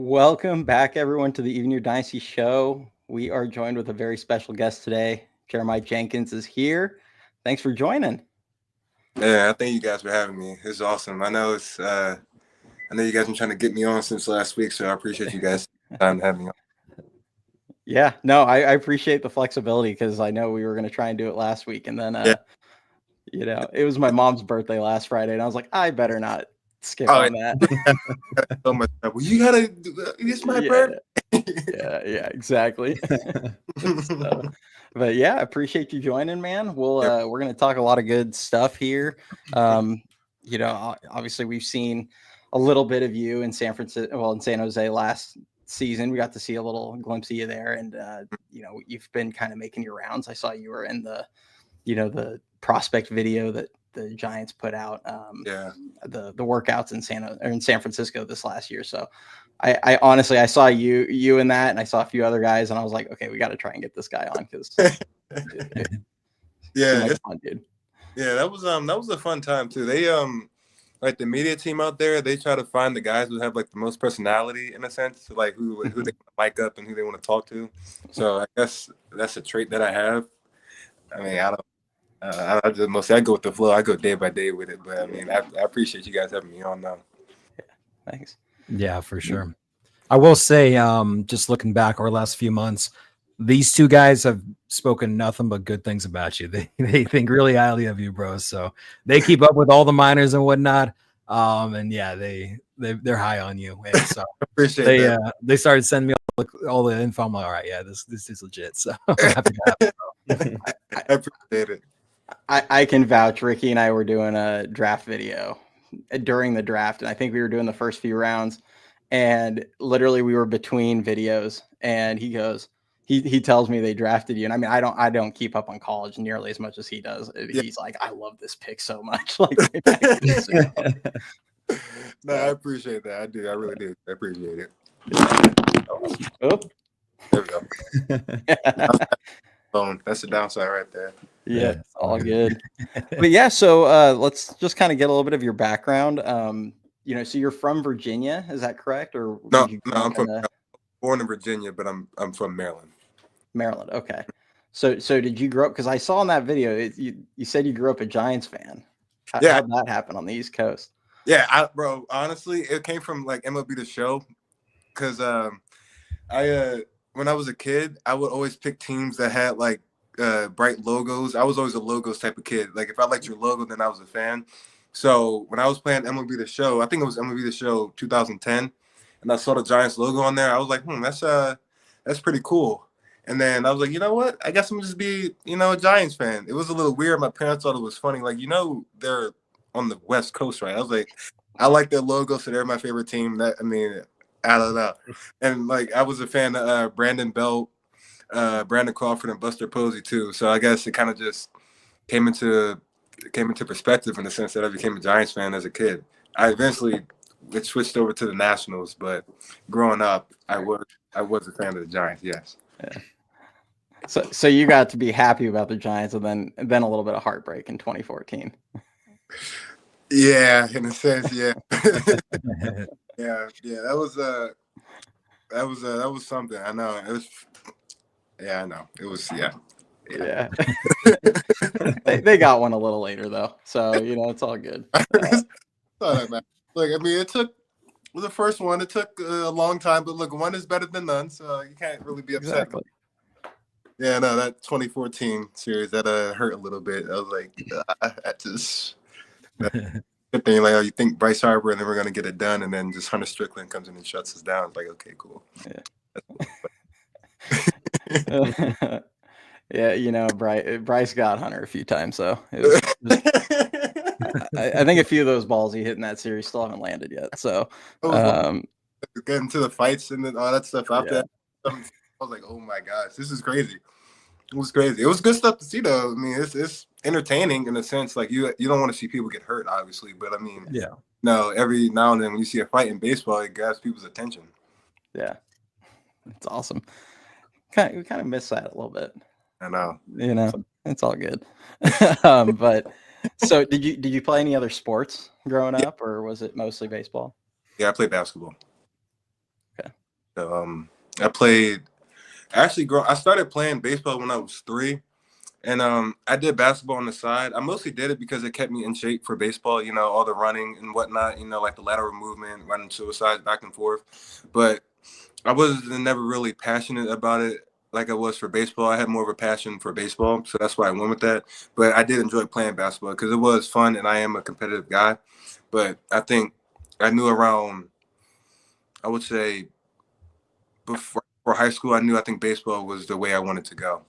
Welcome back, everyone, to the Even Your Dynasty show. We are joined with a very special guest today. Jeremiah Jenkins is here. Thanks for joining. Yeah, I thank you guys for having me. It's awesome. I know you guys been trying to get me on since last week, so I appreciate you guys time to have me on. Yeah, no, I appreciate the flexibility because I know we were going to try and do it last week, and then it was my mom's birthday last Friday, and I was like, I better not skip on that. So much. Well, you gotta. It's my birthday. Yeah, exactly. But yeah, I appreciate you joining, man. We're going to talk a lot of good stuff here. Obviously we've seen a little bit of you in San Jose last season. We got to see a little glimpse of you there, and you've been kind of making your rounds. I saw you were in the prospect video that the Giants put out. The workouts in San Francisco this last year. So I honestly, I saw you in that, and I saw a few other guys, and I was like, okay, we got to try and get this guy on because it's fun, dude. Yeah, that was a fun time too. They like the media team out there, they try to find the guys who have like the most personality in a sense, like who they want to mic up and who they want to talk to. So I guess that's a trait that I have. I mean, I go with the flow. I go day by day with it. But I mean, I appreciate you guys having me on now. Yeah, thanks. Yeah, for sure. I will say, just looking back over the last few months, these two guys have spoken nothing but good things about you. They think really highly of you, bro. So they keep up with all the minors and whatnot. And yeah, they're high on you. And so appreciate that. They started sending me all the info. I'm like, all right, yeah, this is legit. So I'm happy to have it, I appreciate it. I can vouch. Ricky and I were doing a draft video during the draft, and I think we were doing the first few rounds, and literally we were between videos, and he goes, he tells me they drafted you, and I mean, I don't keep up on college nearly as much as he does. Yeah. He's like, I love this pick so much. Like, no, I appreciate that. I do. I really do. I appreciate it. Oh, there we go. That's the downside right there. Yeah, it's all good. But yeah, so let's just kind of get a little bit of your background. So you're from Virginia, is that correct? Or no, I'm born in Virginia, but I'm from Maryland. Maryland, okay. So did you grow up? Because I saw in that video, you said you grew up a Giants fan. How did that happen on the East Coast? Yeah, bro. Honestly, it came from like MLB The Show, because when I was a kid, I would always pick teams that had like bright logos. I was always a logos type of kid. Like if I liked your logo, then I was a fan. So when I was playing MLB The Show, I think it was MLB The Show 2010, and I saw the Giants logo on there. I was like, that's pretty cool. And then I was like, you know what? I guess I'm just be, a Giants fan. It was a little weird. My parents thought it was funny. Like, they're on the West Coast, right? I was like, I like their logo, so they're my favorite team. I don't know. And like I was a fan of Brandon Belt, Brandon Crawford, and Buster Posey too. So I guess it kind of just came into perspective in the sense that I became a Giants fan as a kid. I eventually switched over to the Nationals, but growing up, I was a fan of the Giants. Yes. Yeah. So you got to be happy about the Giants, and then a little bit of heartbreak in 2014. Yeah, in a sense, yeah. Yeah, that was something. I know. It was. Yeah, I know. It was. Yeah. They got one a little later though, so it's all good. Look, I mean, it took the first one. It took a long time, but look, one is better than none, so you can't really be upset. Exactly. Yeah, no, that 2014 series that hurt a little bit. I was like, good thing, like, you think Bryce Harper, and then we're gonna get it done, and then just Hunter Strickland comes in and shuts us down. It's like, okay, cool. Yeah. Yeah, Bryce got Hunter a few times, so I think a few of those balls he hit in that series still haven't landed yet. So getting to the fights and then all that stuff after that, I was like, oh my gosh, this is crazy. It was crazy. It was good stuff to see, though. I mean, it's entertaining in a sense. Like you don't want to see people get hurt, obviously, but I mean, no. Every now and then, when you see a fight in baseball, it grabs people's attention. Yeah, it's awesome. We kind of miss that a little bit. I know. It's all good. But so, did you play any other sports growing up, or was it mostly baseball? Yeah, I played basketball. Okay. I played. I started playing baseball when I was 3, and I did basketball on the side. I mostly did it because it kept me in shape for baseball. You know, all the running and whatnot. You know, like the lateral movement, running suicides back and forth. But I was never really passionate about it like I was for baseball. I had more of a passion for baseball, so that's why I went with that. But I did enjoy playing basketball because it was fun, and I am a competitive guy. But I think I knew around, I would say, before high school, I think baseball was the way I wanted to go.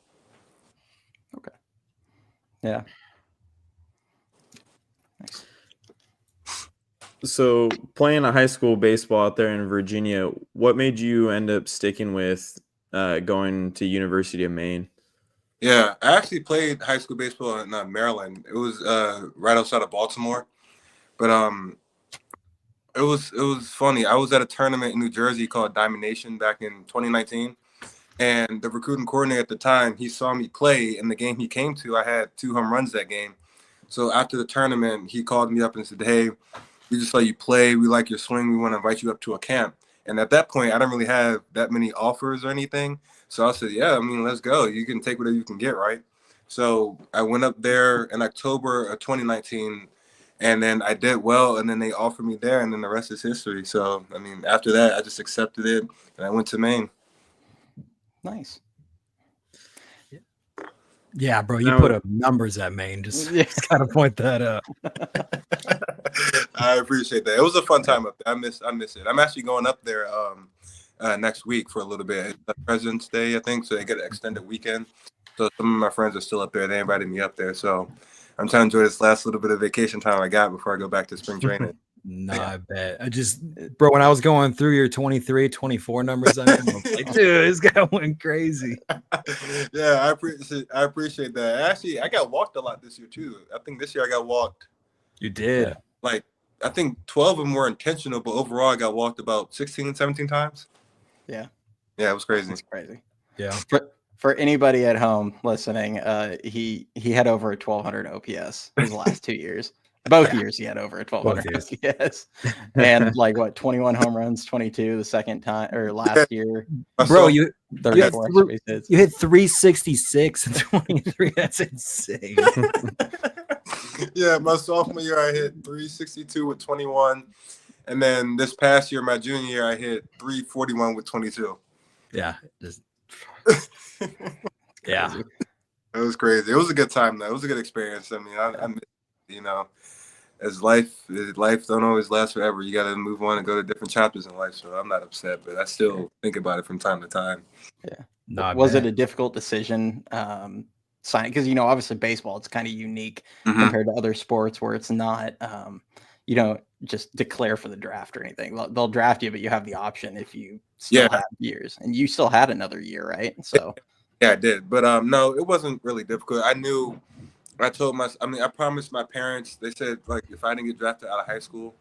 Okay. Yeah. Nice. So playing a high school baseball out there in Virginia, what made you end up sticking with going to University of Maine? Yeah, I actually played high school baseball in Maryland. It was right outside of Baltimore, but it was funny. I was at a tournament in New Jersey called Diamond Nation back in 2019, and the recruiting coordinator at the time, he saw me play. In the game he came to, I had 2 home runs that game. So after the tournament, he called me up and said, "Hey, we just saw you play. We like your swing. We want to invite you up to a camp." And at that point, I didn't really have that many offers or anything. So I said, "Yeah, I mean, let's go. You can take whatever you can get, right?" So I went up there in October of 2019, and then I did well, and then they offered me there, and then the rest is history. So, I mean, after that, I just accepted it, and I went to Maine. Nice. Yeah, bro, you Now- put up numbers at Maine. Just gotta point that out. I appreciate that. It was a fun time up there. I miss it. I'm actually going up there next week for a little bit. It's President's Day, I think, so they get an extended weekend. So some of my friends are still up there. They invited me up there, so I'm trying to enjoy this last little bit of vacation time I got before I go back to spring training. No, I bet. Bro, when I was going through your 23, 24 numbers, I was like, dude, this guy went crazy. Yeah, I appreciate that. Actually, I got walked a lot this year too. I think this year I got walked. You did. Like, I think 12 of them were intentional, but overall I got walked about 16, 17 times. Yeah. Yeah, it was crazy. That's crazy. Yeah. For anybody at home listening, he had over a 1200 OPS his last 2 years. Both years he had over a 1200 OPS. And like what, 21 home runs, 22 the second time or last year. Bro, you hit 366 and 23. That's insane. Yeah, my sophomore year I hit 362 with 21. And then this past year, my junior year, I hit 341 with 22. Yeah. Yeah. It was crazy. It was a good time though. It was a good experience. I mean, I you know, as life don't always last forever. You got to move on and go to different chapters in life. So I'm not upset, but I still think about it from time to time. Yeah. Was it a difficult decision signing? Because, obviously baseball, it's kind of unique compared to other sports where it's not, you don't just declare for the draft or anything. They'll draft you, but you have the option if you still have years. And you still had another year, right? So yeah, I did. But no, it wasn't really difficult. I promised my parents, they said, like, if I didn't get drafted out of high school,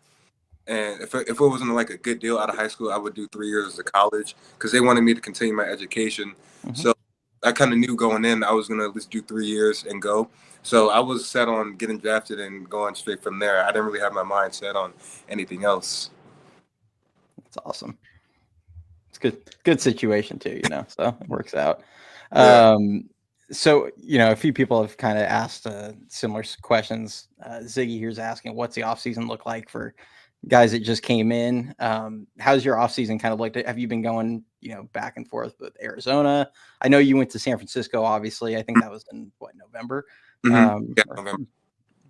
and if it wasn't like a good deal out of high school, I would do 3 years of college because they wanted me to continue my education. So I kind of knew going in I was going to at least do 3 years and go. So I was set on getting drafted and going straight from there. I didn't really have my mind set on anything else. That's awesome. It's good situation too, so it works out. Yeah. So, a few people have kind of asked similar questions. Ziggy here's asking, what's the offseason look like for guys that just came in? How's your offseason kind of looked? Have you been going, back and forth with Arizona? I know you went to San Francisco, obviously. I think that was in, November? November.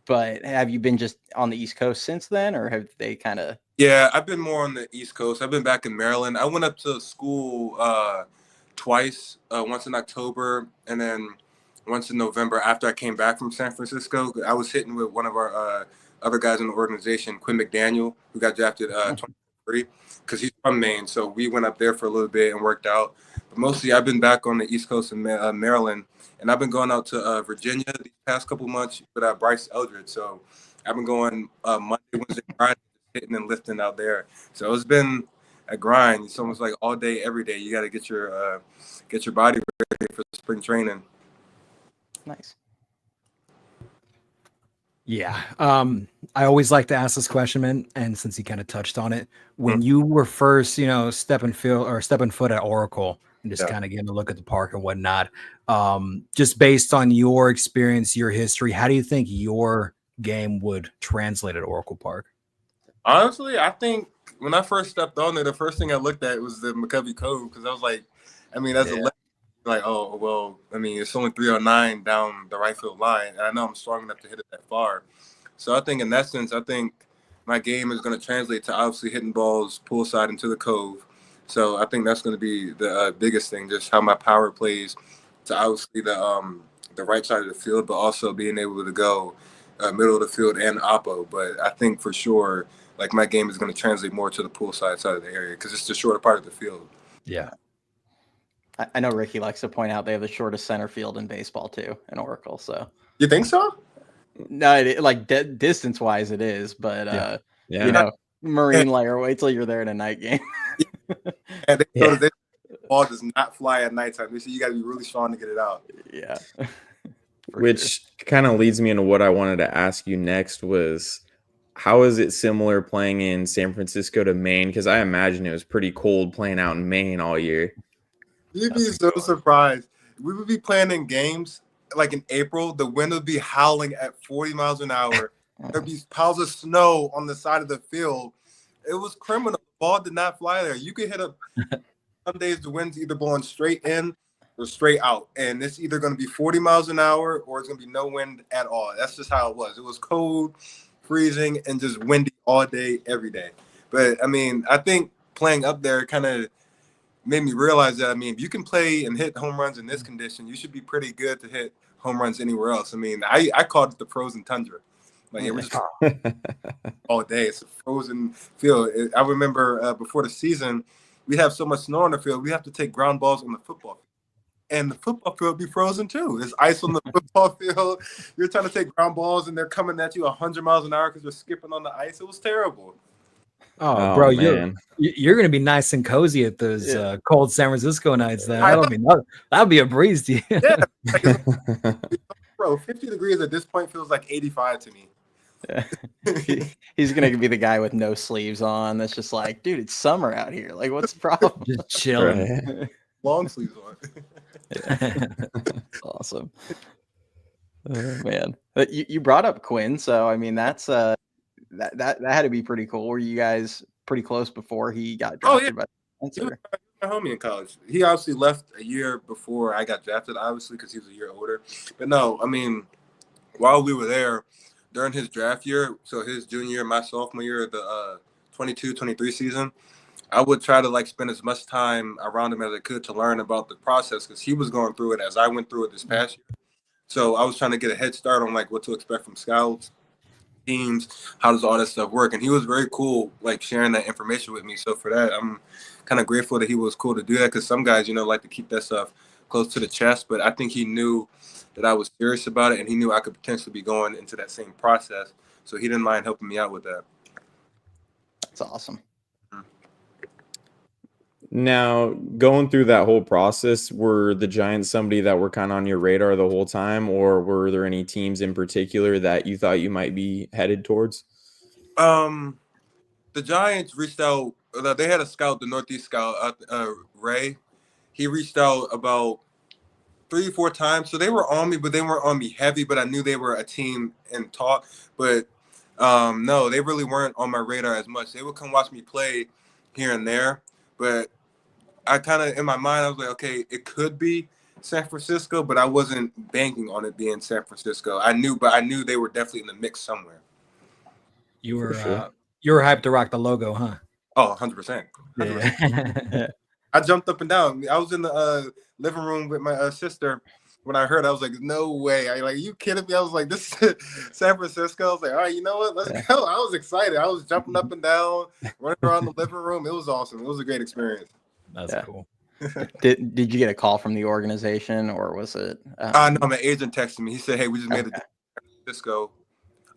But have you been just on the East Coast since then, or have they kind of... Yeah, I've been more on the East Coast. I've been back in Maryland. I went up to school twice, once in October and then once in November after I came back from San Francisco. I was hitting with one of our other guys in the organization, Quinn McDaniel, who got drafted 23, because he's from Maine. So we went up there for a little bit and worked out. But mostly I've been back on the East Coast in Maryland, and I've been going out to Virginia these past couple months with Bryce Eldridge. So I've been going Monday, Wednesday, Friday, hitting and lifting out there. So it's been a grind. It's almost like all day, every day. You got to get your body ready for spring training. Nice. Yeah. I always like to ask this question, man. And since you kind of touched on it, when you were first, stepping foot at Oracle and just Yeah. kind of getting a look at the park and whatnot, just based on your experience, your history, how do you think your game would translate at Oracle Park? Honestly, I think when I first stepped on there, the first thing I looked at was the McCovey Cove because I was like, I mean, as a left, like, oh well, I mean, it's only 309 down the right field line, and I know I'm strong enough to hit it that far. So I think in that sense, I think my game is going to translate to obviously hitting balls poolside into the cove. So I think that's going to be the biggest thing, just how my power plays to obviously the right side of the field, but also being able to go middle of the field and oppo. But I think for sure, like my game is going to translate more to the poolside side of the area because it's the shorter part of the field. Yeah. I know Ricky likes to point out they have the shortest center field in baseball too, in Oracle. So You think so? no, distance wise, it is, but Yeah. marine layer. Wait till you're there in a night game. And they Yeah. notice the ball does not fly at nighttime. They say you got to be really strong to get it out. Yeah. Which kind of leads me into what I wanted to ask you next was, how is it similar playing in San Francisco to Maine? Because I imagine it was pretty cold playing out in Maine all year. You'd be so surprised. We would be playing in games like in April. The wind would be howling at 40 miles an hour. There'd be piles of snow on the side of the field. It was criminal. The ball did not fly there. You could hit a. Some days the wind's either blowing straight in or straight out, and it's either going to be 40 miles an hour or it's going to be no wind at all. That's just how it was. It was cold, freezing, and just windy all day, every day. But I mean, I think playing up there kind of made me realize that, I mean, if you can play and hit home runs in this condition, you should be pretty good to hit home runs anywhere else. I mean, I called it the frozen tundra. Like, it was just all day. It's a frozen field. I remember before the season, we'd have so much snow on the field, we have to take ground balls on the football field. And the football field be frozen too. There's ice on the football field. You're trying to take ground balls, and they're coming at you 100 miles an hour because they're skipping on the ice. It was terrible. Oh, Oh, bro, man. you're gonna be nice and cozy at those cold San Francisco nights. Then that'll be a breeze to you. Yeah, bro, 50 degrees at this point feels like 85 to me. Yeah. He's gonna be the guy with no sleeves on. That's just like, dude, it's summer out here. Like, what's the problem? Just chilling. Right. Long sleeves on. Awesome. Oh, man, but you brought up Quinn, so I mean that's that had to be pretty cool. Were you guys pretty close before he got drafted? Oh, yeah. By He was my homie in college. He obviously left a year before I got drafted, obviously, because he was a year older. But no, I mean, while we were there during his draft year, so his junior year, my sophomore year, the 22-23 season, I would try to like spend as much time around him as I could to learn about the process because he was going through it as I went through it this past year. So I was trying to get a head start on like what to expect from scouts, teams, how does all that stuff work. And he was very cool, like sharing that information with me. So for that, I'm kind of grateful that he was cool to do that because some guys, like to keep that stuff close to the chest. But I think he knew that I was serious about it and he knew I could potentially be going into that same process. So he didn't mind helping me out with that. That's awesome. Now, going through that whole process, were the Giants somebody that were kind of on your radar the whole time, or were there any teams in particular that you thought you might be headed towards? The Giants reached out. They had a scout, the Northeast scout, Ray. He reached out about 3 or 4 times. So they were on me, but they weren't on me heavy. But I knew they were a team in talk. But no, they really weren't on my radar as much. They would come watch me play here and there. But I kind of, in my mind, I was like, okay, it could be San Francisco, but I wasn't banking on it being San Francisco. I knew they were definitely in the mix somewhere. You were sure. you were hyped to rock the logo, huh? Oh, 100%. Yeah. I jumped up and down. I was in the living room with my sister. When I heard, I was like, no way. Are you kidding me? I was like, this is San Francisco. I was like, all right, you know what? Let's go. I was excited. I was jumping up and down, running around the living room. It was awesome. It was a great experience. That's cool. Did you get a call from the organization or was it? No, my agent texted me. He said, hey, we just made it to San Francisco.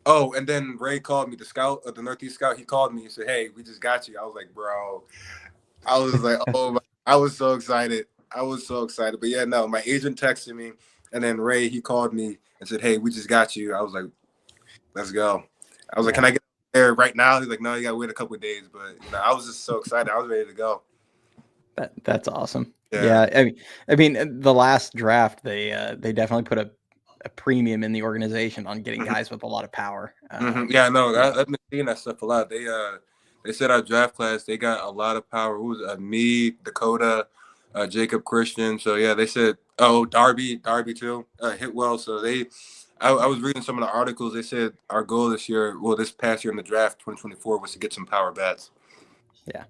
Oh, and then Ray called me, the scout, the Northeast scout. He called me. He said, hey, we just got you. I was like, bro. I was like, oh, I was so excited. But yeah, no, my agent texted me. And then Ray, he called me and said, hey, we just got you. I was like, Let's go. I was like, can I get there right now? He's like, no, you got to wait a couple of days. But I was just so excited. I was ready to go. That's awesome. Yeah. I mean, the last draft they definitely put a premium in the organization on getting guys with a lot of power. Yeah, no, I've been seeing that stuff a lot. They said our draft class, they got a lot of power. Who was me, Dakota, Jacob Christian. So yeah, they said, Darby too, hit well. So I was reading some of the articles. They said our goal this past year in the draft, 2024, was to get some power bats. Yeah.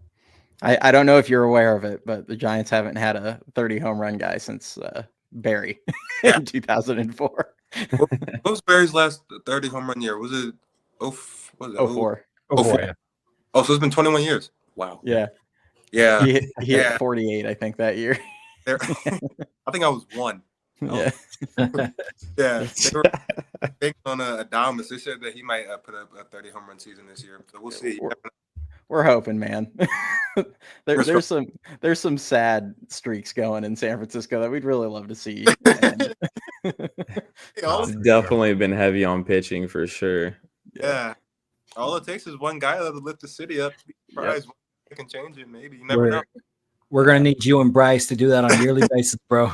I don't know if you're aware of it, but the Giants haven't had a 30 home run guy since Barry in 2004. What was Barry's last 30 home run year? Was it 04? 04, yeah. Oh, so it's been 21 years. Wow. Yeah. Yeah. He hit 48, I think, that year. I think I was one. Yeah. Yeah. They were thinking on Adamas. They said that he might put up a 30 home run season this year. So we'll see. We're hoping, man. There's some sad streaks going in San Francisco that we'd really love to see. It's definitely been heavy on pitching for sure. Yeah. All it takes is one guy that'll lift the city up. Be surprised. Yep. They can change it, maybe. You never know. We're gonna need you and Bryce to do that on a yearly basis, bro.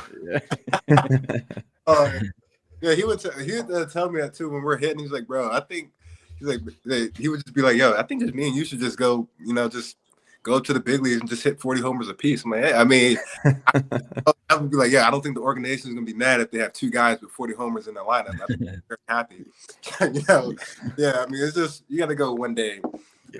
Yeah, he would tell me that too when we're hitting. He's like, bro, I think he would just be like, yo, I think just me and you should just go, just go to the big leagues and just hit 40 homers apiece. I'm like, hey, I mean, I would be like, yeah, I don't think the organization is gonna be mad if they have two guys with 40 homers in their lineup. I'd be very happy. Yeah, I mean, it's just you got to go one day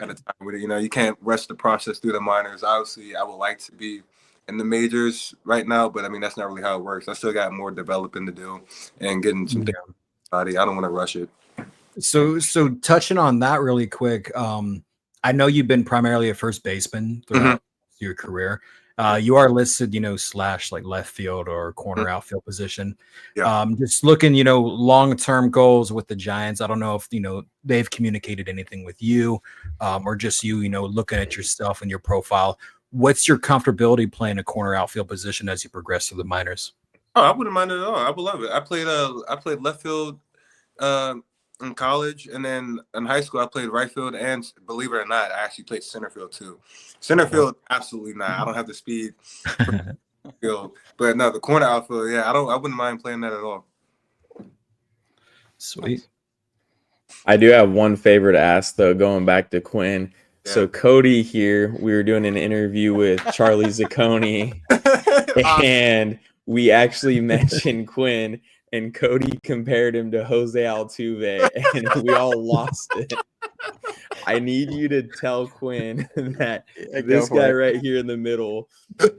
at a time with it. You can't rush the process through the minors. Obviously, I would like to be in the majors right now, but I mean, that's not really how it works. I still got more developing to do and getting some things. I don't want to rush it. So touching on that really quick, I know you've been primarily a first baseman throughout your career. You are listed, slash like left field or corner outfield position. Yeah. Just looking, long-term goals with the Giants. I don't know if, they've communicated anything with you or just you, looking at yourself and your profile. What's your comfortability playing a corner outfield position as you progress through the minors? Oh, I wouldn't mind it at all. I would love it. I played left field in college, and then in high school I played right field, and believe it or not, I actually played center field too. Center field, absolutely not. I don't have the speed field, but no, the corner outfield, yeah, I wouldn't mind playing that at all. Sweet. I do have one favor to ask though, going back to Quinn. Yeah. So Cody here, we were doing an interview with Charlie Zacconi, and we actually mentioned Quinn. And Cody compared him to Jose Altuve, and we all lost it. I need you to tell Quinn that this guy right here in the middle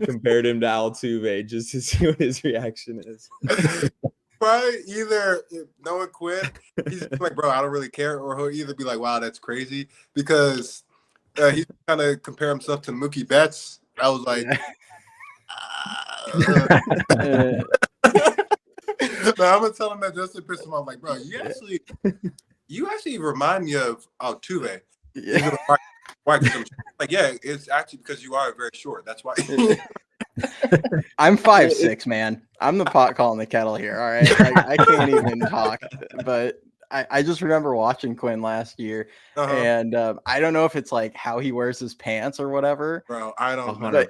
compared him to Altuve, just to see what his reaction is. Probably either knowing Quinn, he's like, bro, I don't really care, or he'll either be like, wow, that's crazy, because he's kind of compare himself to Mookie Betts. I was like, no, I'm gonna tell him that just to piss him off. Like, bro, you actually remind me of Altuve. Yeah. Like, yeah, it's actually because you are very short. That's why. I'm 5'6", man. I'm the pot calling the kettle here. All right, I can't even talk. But I just remember watching Quinn last year, and I don't know if it's like how he wears his pants or whatever. Bro, I don't know. But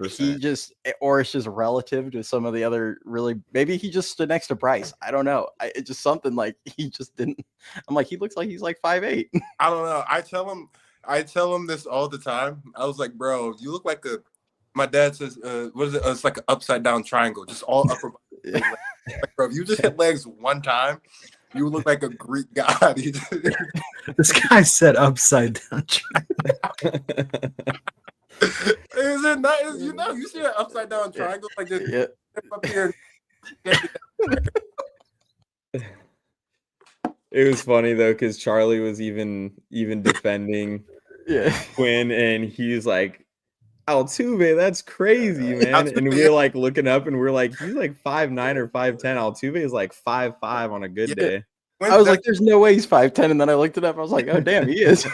or it's just relative to some of the other maybe he just stood next to Bryce. I don't know. It's just something like he just didn't. I'm like, he looks like he's like 5'8". I don't know. I tell him this all the time. I was like, bro, you look like my dad says, what is it? It's like an upside down triangle, just all upper. Like, bro, if you just hit legs one time, you look like a Greek god. This guy said upside down. Is it not? You see an upside down triangle like this up here. It was funny though, because Charlie was even defending Quinn, and he was like, Altuve, that's crazy, man. And we're like looking up, and we're like, he's like 5'9" or 5'10". Altuve is like 5'5" on a good day. I was like, there's no way he's 5'10", and then I looked it up. I was like, oh damn, he is.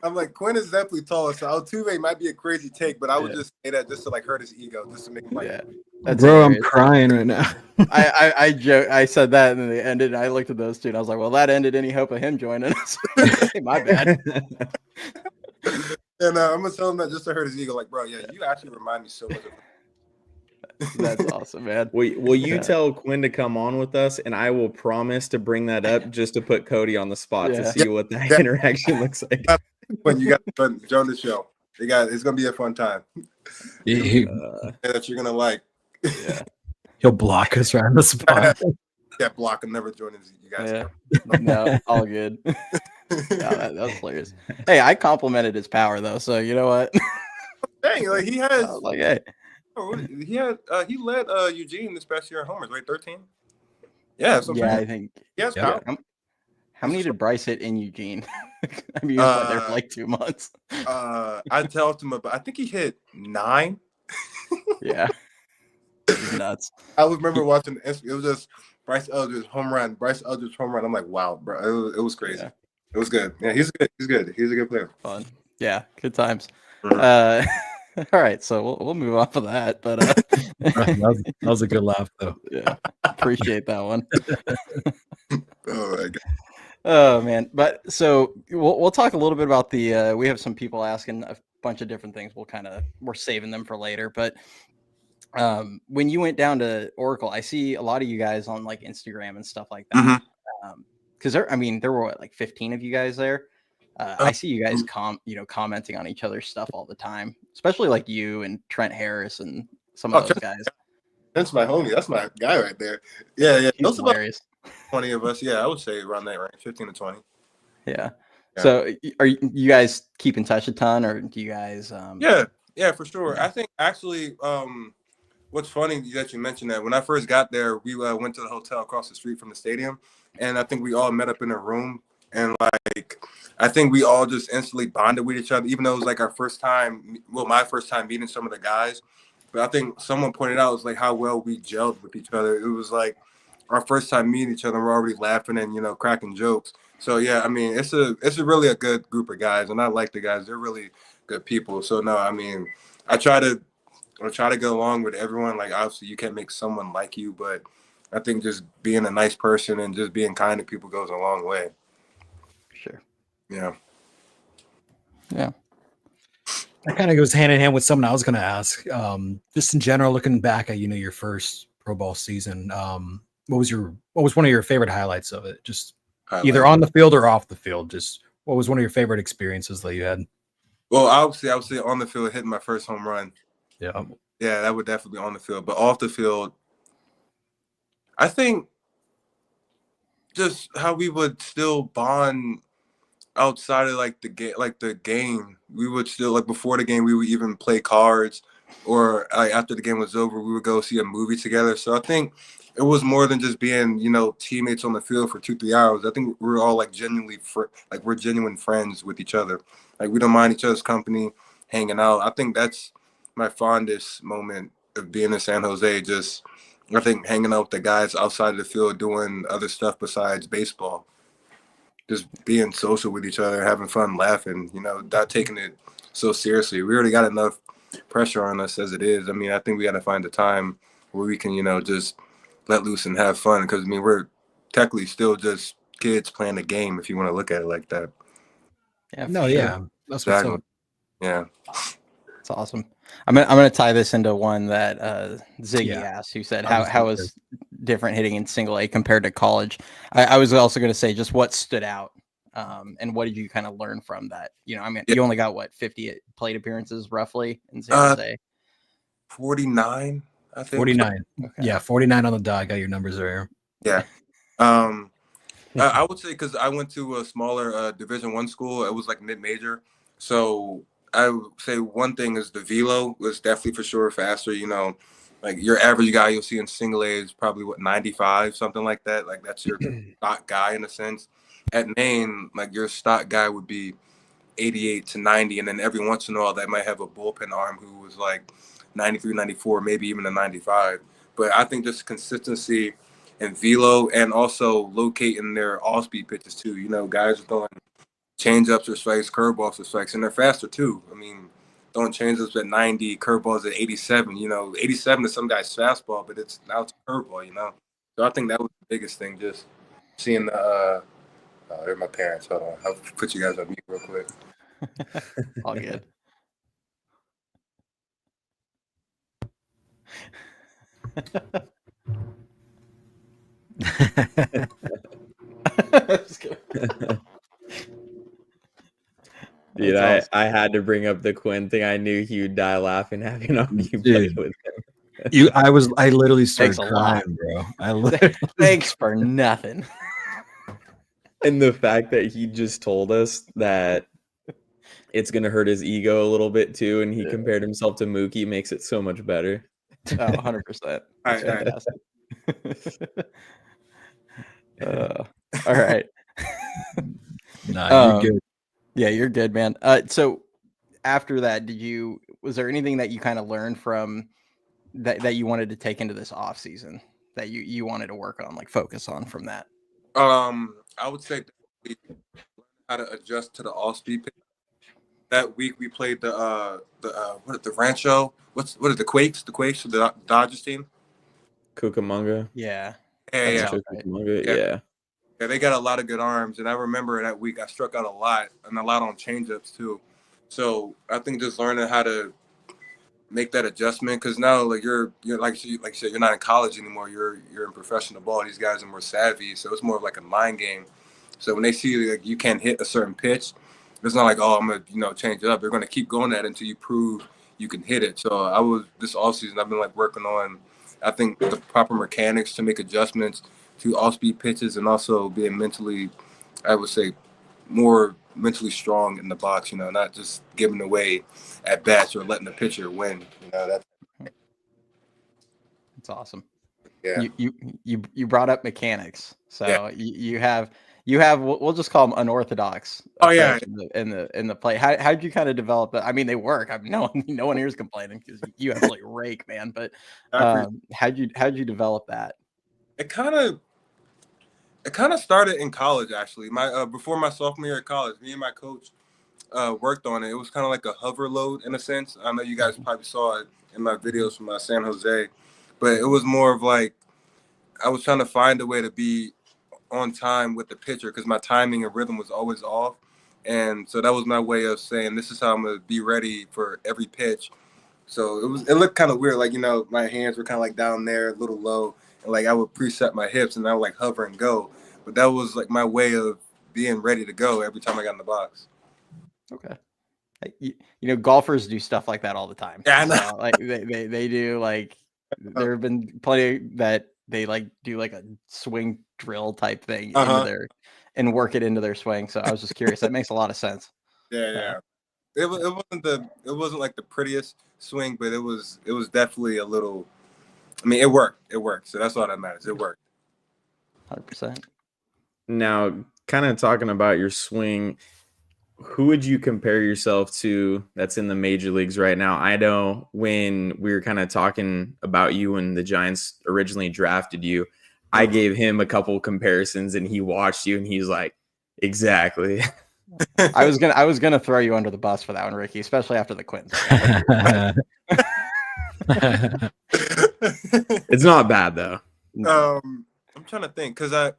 I'm like, Quinn is definitely taller, so Altuve might be a crazy take, but I would just say that just to like hurt his ego, just to make him like. Yeah, that's Bro, I'm hilarious. crying right now. I joke. I said that, and then they ended. And I looked at those two, and I was like, "Well, that ended any hope of him joining us." My bad. And I'm gonna tell him that just to hurt his ego, like, bro, yeah, you actually remind me so much of. That's awesome, man. Will you tell Quinn to come on with us, and I will promise to bring that up just to put Cody on the spot to see what that interaction looks like. When you got to join the show, it's gonna be a fun time. That you're gonna like. Yeah. He'll block us right on the spot. Yeah, block and never join you guys. Yeah. No, all good. That was hilarious. Hey, I complimented his power though, so you know what? Dang, like he has. Like, hey, he led Eugene this past year in homers, right? 13. Yeah, I think. Yes. Yeah. How many did Bryce hit in Eugene? I mean, he was there for like 2 months. I told him about. I think he hit 9. Yeah, nuts. I remember watching. It was just Bryce Eldridge home run. I'm like, wow, bro, it was crazy. Yeah. It was good. Yeah, he's good. He's a good player. Fun. Yeah, good times. Mm-hmm. All right, so we'll move off of that. But that was a good laugh, though. Yeah, appreciate that one. Oh my God. Oh man, but so we'll talk a little bit about the. We have some people asking a bunch of different things. We're saving them for later. But when you went down to Oracle, I see a lot of you guys on like Instagram and stuff like that. Because there were like 15 of you guys there. I see you guys commenting on each other's stuff all the time, especially like you and Trent Harris and some of those guys. That's my homie. That's my guy right there. Yeah. He's hilarious. 20 of us. Yeah, I would say around that range, 15 to 20. Yeah. So are you guys keep in touch a ton, or do you guys? Yeah, for sure. I think actually, what's funny that you mentioned that when I first got there, we went to the hotel across the street from the stadium, and I think we all met up in a room. And like, I think we all just instantly bonded with each other, even though it was like our first time. Well, my first time meeting some of the guys, but I think someone pointed out was like how well we gelled with each other. It was like our first time meeting each other. We're already laughing and cracking jokes. So yeah, I mean, it's really a good group of guys, and I like the guys. They're really good people. So no, I mean, I try to go along with everyone. Like obviously, you can't make someone like you, but I think just being a nice person and just being kind to people goes a long way. Sure. Yeah. That kind of goes hand in hand with something I was going to ask. Just in general, looking back at your first pro ball season, what was one of your favorite highlights of it? Just either on the field or off the field. Just what was one of your favorite experiences that you had? Well, obviously, I would say on the field, hitting my first home run. Yeah, that would definitely be on the field. But off the field, I think just how we would still bond outside of like the game. We would still, like, before the game we would even play cards, or like after the game was over we would go see a movie together. So I think it was more than just being teammates on the field for 2-3 hours. I think we're all like genuinely we're genuine friends with each other. Like we don't mind each other's company, hanging out. I think that's my fondest moment of being in San Jose. Just I think hanging out with the guys outside of the field, doing other stuff besides baseball. Just being social with each other, having fun, laughing, not taking it so seriously. We already got enough pressure on us as it is. I mean, I think we got to find a time where we can, just let loose and have fun. Because, I mean, we're technically still just kids playing a game, if you want to look at it like that. Yeah. No, yeah. That's what's up. Yeah. It's awesome. I'm gonna tie this into one that Ziggy asked, who said how is different hitting in single A compared to college. I was also gonna say just what stood out, and what did you kind of learn from that? You only got 50 plate appearances roughly in San Jose. 49, I think. 49. Okay. Yeah, 49 on the dot. Got your numbers there. Yeah. I would say because I went to a smaller Division I school. It was like mid-major, so I would say one thing is the velo was definitely for sure faster. Like your average guy you'll see in single A is probably 95, something like that. Like that's your stock guy in a sense. At Maine, like your stock guy would be 88 to 90, and then every once in a while that might have a bullpen arm who was like 93, 94, maybe even a 95. But I think just consistency and velo, and also locating their off-speed pitches too. Guys are throwing change-ups are strikes, curveballs are strikes, and they're faster too. I mean, throwing change-ups at 90, curveballs at 87. 87 is some guy's fastball, but it's a curveball. So I think that was the biggest thing, just seeing the. They're my parents. Hold on, I'll put you guys on mute real quick. All good. Dude, That's awesome. I had to bring up the Quinn thing. I knew he would die laughing having you play with him. I literally started Thanks a crying, bro. Thanks for nothing. And the fact that he just told us that it's gonna hurt his ego a little bit too, and he compared himself to Mookie makes it so much better. 100%. All right. Fantastic. All right. Nah, you're good. Yeah, you're good, man. So after that, was there anything that you kind of learned from that you wanted to take into this off season that you wanted to work on, like focus on from that? I would say how to adjust to the off-speed pitch. That week we played the Rancho. What is the Quakes? The Quakes, the Dodgers team. Cucamonga. Yeah. Yeah. Cucamonga, Yeah. yeah. Yeah, they got a lot of good arms, and I remember that week I struck out a lot on changeups too. So I think just learning how to make that adjustment, because now like you're like you said, you're not in college anymore. You're in professional ball. These guys are more savvy, so it's more of like a mind game. So when they see like you can't hit a certain pitch, it's not like, oh, I'm gonna change it up. They're gonna keep going at it until you prove you can hit it. So this offseason I've been like working on, I think, the proper mechanics to make adjustments to off-speed pitches, and also being mentally, I would say, more mentally strong in the box. Not just giving away at bats or letting the pitcher win. That's awesome. Yeah. You brought up mechanics, so Yeah. you have we'll just call them unorthodox. Oh yeah. In the play. How'd you kind of develop that? I mean, they work. No one here is complaining because you absolutely rake, man. But how'd you develop that? It kind of started in college, actually. Before my sophomore year at college, me and my coach worked on it. It was kind of like a hover load in a sense. I know you guys probably saw it in my videos from San Jose, but it was more of like I was trying to find a way to be on time with the pitcher, because my timing and rhythm was always off. And so that was my way of saying, this is how I'm going to be ready for every pitch. So it looked kind of weird. Like, my hands were kind of like down there, a little low. And like I would preset my hips and I would like hover and go. But that was like my way of being ready to go every time I got in the box. Okay. Golfers do stuff like that all the time. Yeah, I know. So, like they do, like there have been plenty that they like do like a swing drill type thing into their and work it into their swing. So I was just curious. That makes a lot of sense. Yeah. It wasn't like the prettiest swing, but it was definitely a little. I mean, it worked. So that's all that matters. It worked. 100%. Now, kind of talking about your swing, who would you compare yourself to that's in the major leagues right now? I know when we were kind of talking about you when the Giants originally drafted you, I gave him a couple comparisons and he watched you and he's like, exactly. I was gonna throw you under the bus for that one, Ricky, especially after the Quinn. It's not bad though. I'm trying to think, because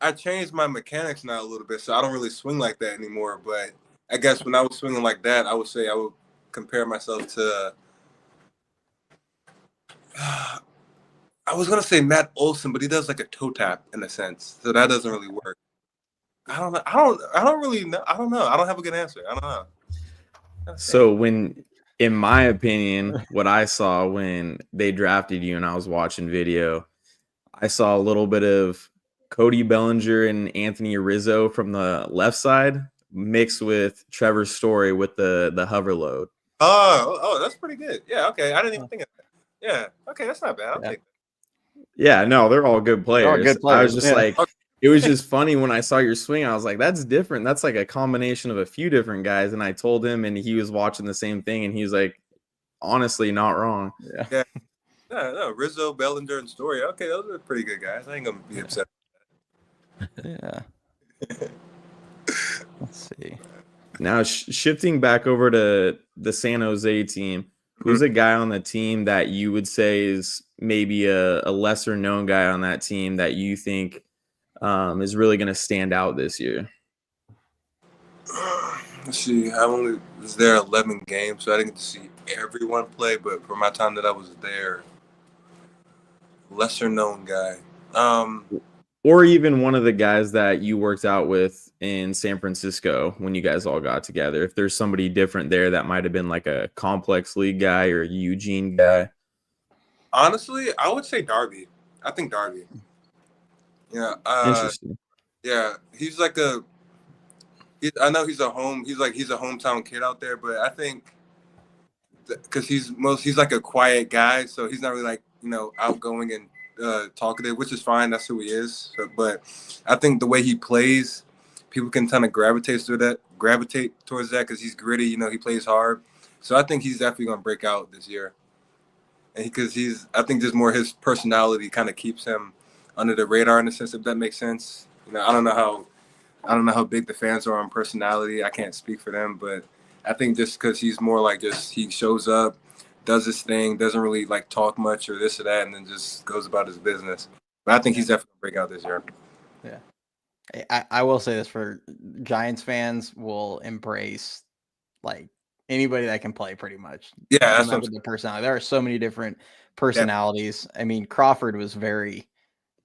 I changed my mechanics now a little bit, so I don't really swing like that anymore. But I guess when I was swinging like that, I would say I would compare myself to. I was gonna say Matt Olson, but he does like a toe tap in a sense, so that doesn't really work. I don't know. I don't really know. I don't know. I don't have a good answer. I don't know. So in my opinion, what I saw when they drafted you and I was watching video, I saw a little bit of Cody Bellinger and Anthony Rizzo from the left side mixed with Trevor Story with the hover load. Oh, that's pretty good. Yeah, okay. I didn't even think of that. Yeah, okay, that's not bad. I'll take that. Yeah, no, they're all good players. They're all good players. I was just like, it was just funny when I saw your swing. I was like, that's different. That's like a combination of a few different guys. And I told him, and he was watching the same thing, and he was like, honestly, not wrong. Yeah. No, Rizzo, Bellinger, and Story. Okay, those are pretty good guys. I ain't gonna be upset. Yeah. Let's see. Now shifting back over to the San Jose team, who's a guy on the team that you would say is maybe a lesser known guy on that team that you think is really going to stand out this year? Let's see. I only was there 11 games, so I didn't get to see everyone play. But for my time that I was there, lesser known guy. Or even one of the guys that you worked out with in San Francisco when you guys all got together. If there's somebody different there that might have been like a complex league guy or a Eugene guy. Honestly, I would say Darby. I think Darby. Yeah. Interesting. Yeah. He's like I know he's a hometown kid out there, but I think because he's like a quiet guy, so he's not really like, outgoing and talkative, which is fine. That's who he is. So, but I think the way he plays, people can kind of gravitate towards that because he's gritty. He plays hard. So I think he's definitely gonna break out this year, and because I think just more his personality kind of keeps him under the radar in a sense, if that makes sense. I don't know how big the fans are on personality. I can't speak for them, but I think just because he's more like he shows up, does his thing, doesn't really like talk much or this or that, and then just goes about his business. But I think he's definitely gonna break out this year. Yeah, I will say this for Giants fans will embrace like anybody that can play pretty much. Yeah, no that's matter the personality. There are so many different personalities. Yeah. I mean, Crawford was very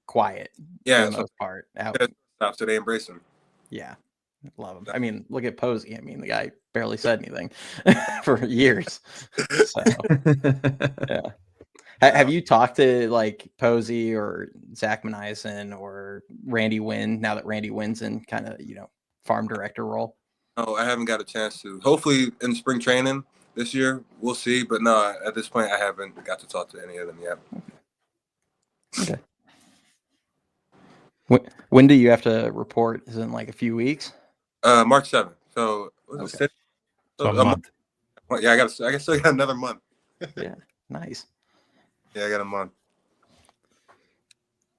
quiet for the most part. So they embrace him. Yeah, love him. I mean, look at Posey. I mean, the guy barely said anything for years. So, yeah. Have you talked to like Posey or Zach Manison or Randy Wynn now that Randy Wynn's in kind of, farm director role? No, I haven't got a chance to. Hopefully in spring training this year, we'll see. But no, at this point, I haven't got to talk to any of them yet. Okay. When do you have to report? Is it in like a few weeks? March 7th. So, So a month. Yeah, I still got another month. Yeah, nice. Yeah, I got a month.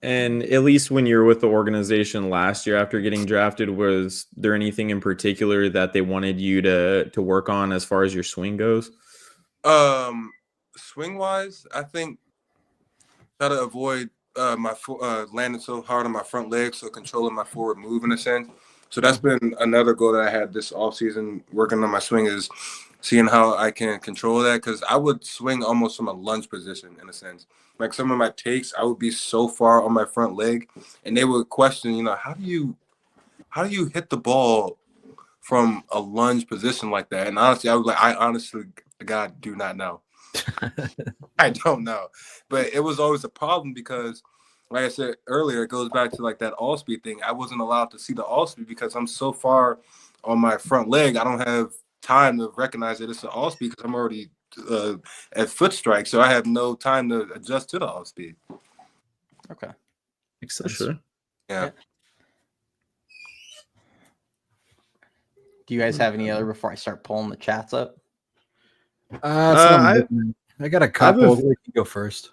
And at least when you were with the organization last year after getting drafted, was there anything in particular that they wanted you to work on as far as your swing goes? Swing wise, I think try to avoid my landing so hard on my front leg, so controlling my forward move in a sense. So that's been another goal that I had this offseason, working on my swing, is seeing how I can control that, because I would swing almost from a lunge position in a sense. Like some of my takes, I would be so far on my front leg, and they would question, how do you hit the ball from a lunge position like that? And honestly, I honestly, God, do not know. I don't know, but it was always a problem because, like I said earlier, it goes back to like that all speed thing. I wasn't allowed to see the all speed because I'm so far on my front leg. I don't have time to recognize that it's an all speed because I'm already at foot strike, so I have no time to adjust to the all speed. Okay, makes sense. Sure. Yeah. Do you guys have any other before I start pulling the chats up? I got a couple. We can go first.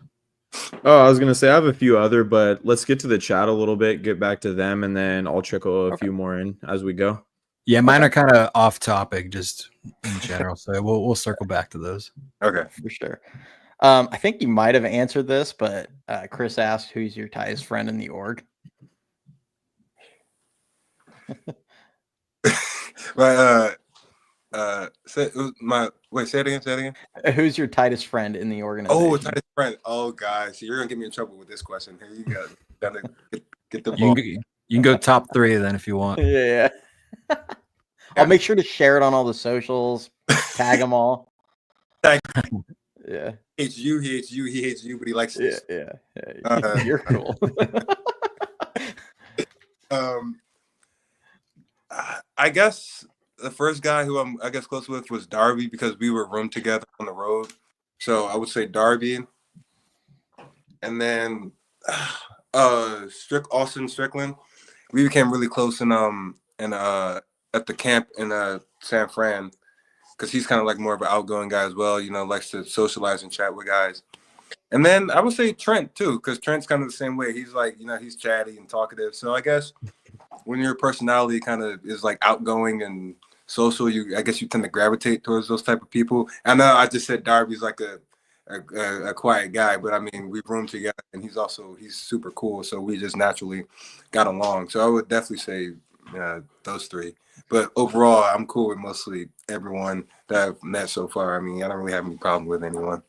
Oh, I was gonna say I have a few other, but let's get to the chat a little bit, get back to them, and then I'll trickle a few more in as we go. Yeah, mine are kind of off topic, just in general. So we'll circle back to those. Okay, for sure. I think you might have answered this, but Chris asked, "Who's your tightest friend in the org?" Say it again. Who's your tightest friend in the organization? Oh, tightest friend. Oh, guys, you're gonna get me in trouble with this question. Here you go. Gotta get the ball. You can go top 3 then if you want. Yeah. I'll make sure to share it on all the socials. Tag them all. Yeah. He hates you, but he likes this. Yeah. You're cool. I guess the first guy who I'm close with was Darby, because we were roomed together on the road. So I would say Darby. And then Austin Strickland. We became really close at the camp in San Fran, because he's kind of like more of an outgoing guy as well, likes to socialize and chat with guys. And then I would say Trent too, because Trent's kind of the same way. He's like, he's chatty and talkative. So I guess when your personality kind of is like outgoing and social, I guess you tend to gravitate towards those type of people. I know I just said Darby's like a quiet guy, but I mean, we roomed together and he's super cool. So we just naturally got along. So I would definitely say those three. But overall, I'm cool with mostly everyone that I've met so far. I mean, I don't really have any problem with anyone.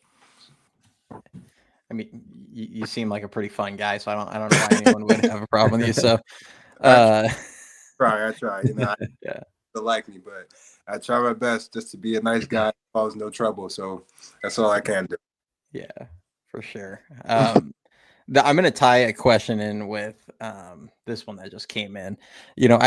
I mean, you seem like a pretty fun guy, so I don't know why anyone would have a problem with you. So, I try. You know, yeah, to like me, but I try my best just to be a nice guy, cause no trouble. So that's all I can do. yeah, for sure. I'm going to tie a question in with this one that just came in. You know,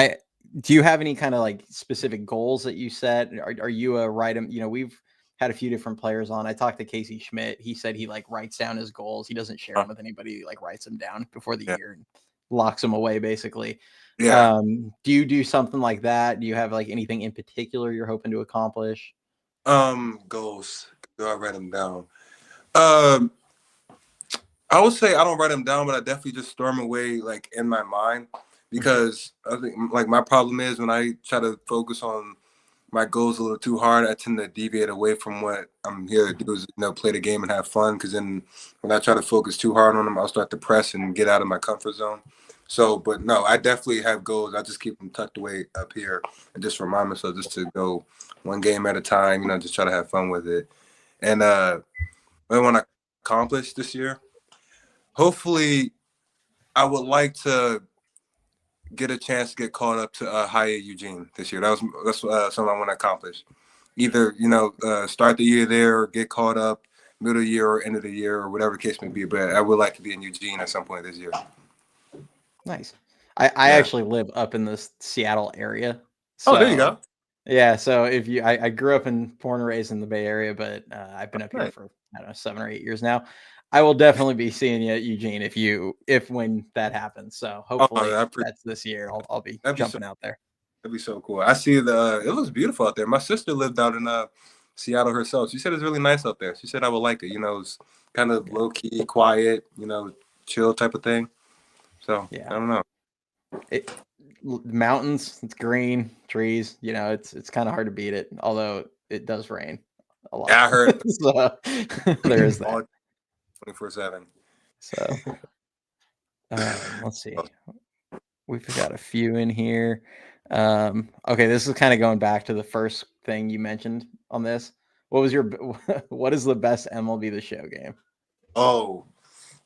do you have any kind of like specific goals that you set? Are you a write-em? You know, we've had a few different players on. I talked to Casey Schmidt. He said he like writes down his goals. He doesn't share them with anybody. He like writes them down before the year and locks them away basically. Yeah. Do you do something like that? Do you have like anything in particular you're hoping to accomplish? Goals. Do I write them down? I would say I don't write them down, but I definitely just store them away like in my mind, because I think like my problem is when I try to focus on my goals a little too hard, I tend to deviate away from what I'm here to do, is play the game and have fun. Because then when I try to focus too hard on them, I'll start to press and get out of my comfort zone. So, but no, I definitely have goals. I just keep them tucked away up here and just remind myself just to go one game at a time. You know, just try to have fun with it. And what I want to accomplish this year, hopefully, I would like to get a chance to get called up to High A Eugene this year. That's something I want to accomplish. Either start the year there or get called up middle of the year or end of the year or whatever the case may be. But I would like to be in Eugene at some point this year. Nice. I actually live up in the Seattle area. So, there you go. Yeah, so I grew up born and raised in the Bay Area, but I've been up here for I don't know 7 or 8 years now. I will definitely be seeing you at Eugene if when that happens. So hopefully that's this year. I'll be jumping out there. That'd be so cool. I see it looks beautiful out there. My sister lived out in Seattle herself. She said it's really nice out there. She said I would like it. You know, it's kind of low key, quiet, chill type of thing. So I don't know. Mountains, it's green, trees. You know, it's kind of hard to beat it. Although it does rain a lot. Yeah, I heard. So there is that. 24/7. So let's see. We've got a few in here. Okay, this is kind of going back to the first thing you mentioned on this. What is the best MLB The Show game?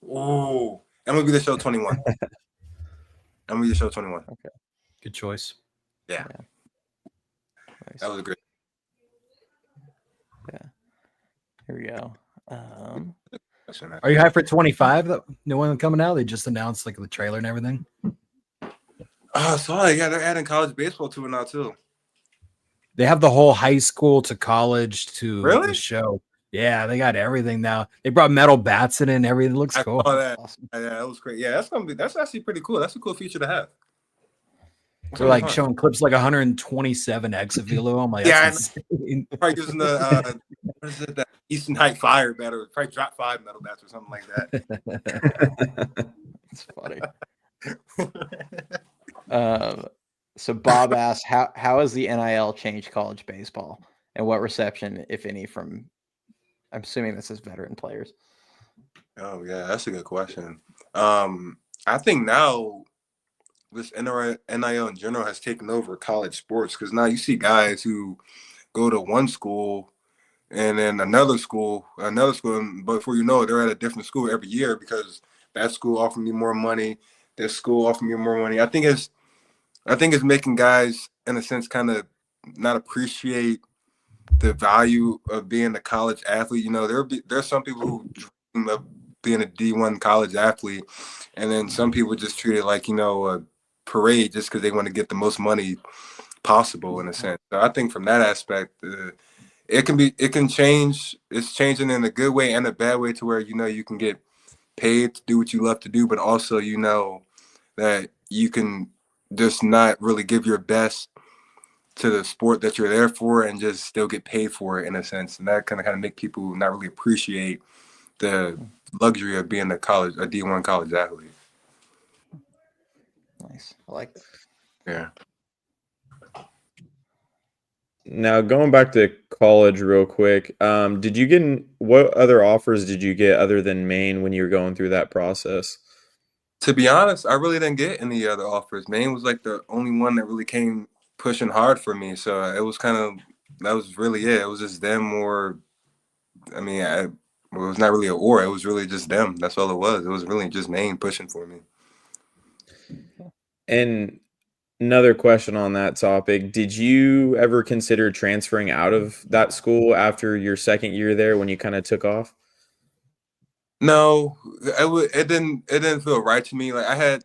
MLB The Show 21. MLB The Show 21. Okay, good choice. Yeah. Nice. That was great. Yeah. Here we go. Are you hyped for 25? The new one coming out? They just announced like the trailer and everything. Sorry, yeah, they're adding college baseball to it now too. They have the whole high school to college to the show. Yeah, they got everything now. They brought metal bats in it and everything. It looks cool. Oh, that. Awesome. Yeah, that was great. Yeah, that's actually pretty cool. That's a cool feature to have. They're like showing clips like 127 exavelo. I'm like, probably using the what is it, that Eastern Height Fire bat, or probably drop 5 metal bats or something like that. It's funny. So Bob asked, how has the NIL changed college baseball, and what reception, if any, from, I'm assuming this is veteran players? Oh yeah, that's a good question. I think now this NIL in general has taken over college sports, because now you see guys who go to one school and then another school, but before you know it, they're at a different school every year because that school offered me more money, this school offered me more money. I think it's making guys, in a sense, kind of not appreciate the value of being a college athlete. You know, there's some people who dream of being a D1 college athlete, and then some people just treat it like, a parade just because they want to get the most money possible, in a sense. So I think from that aspect, it can change. It's changing in a good way and a bad way, to where you can get paid to do what you love to do, but also that you can just not really give your best to the sport that you're there for and just still get paid for it, in a sense. And that kind of make people not really appreciate the luxury of being a D1 college athlete. Nice. I like that. Yeah. Now going back to college real quick, did you get what other offers did you get other than Maine when you were going through that process? To be honest, I really didn't get any other offers. Maine was like the only one that really came pushing hard for me. So it was that was really it. It was just them or, I mean, it was not really it was really just them. That's all it was. It was really just Maine pushing for me. And another question on that topic, did you ever consider transferring out of that school after your second year there when you kind of took off? No, it didn't feel right to me. Like I had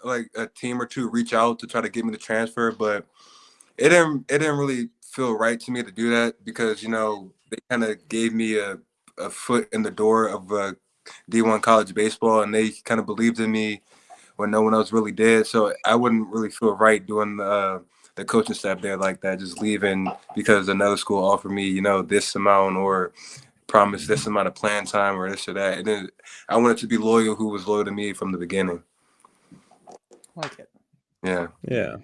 like a team or two reach out to try to get me to transfer, but it didn't really feel right to me to do that because they kind of gave me a foot in the door of D1 college baseball, and they kind of believed in me when no one else really did. So I wouldn't really feel right doing the coaching staff there like that, just leaving because another school offered me this amount or promised this amount of playing time or this or that. And then I wanted to be loyal who was loyal to me from the beginning. Like it. Yeah. Yeah.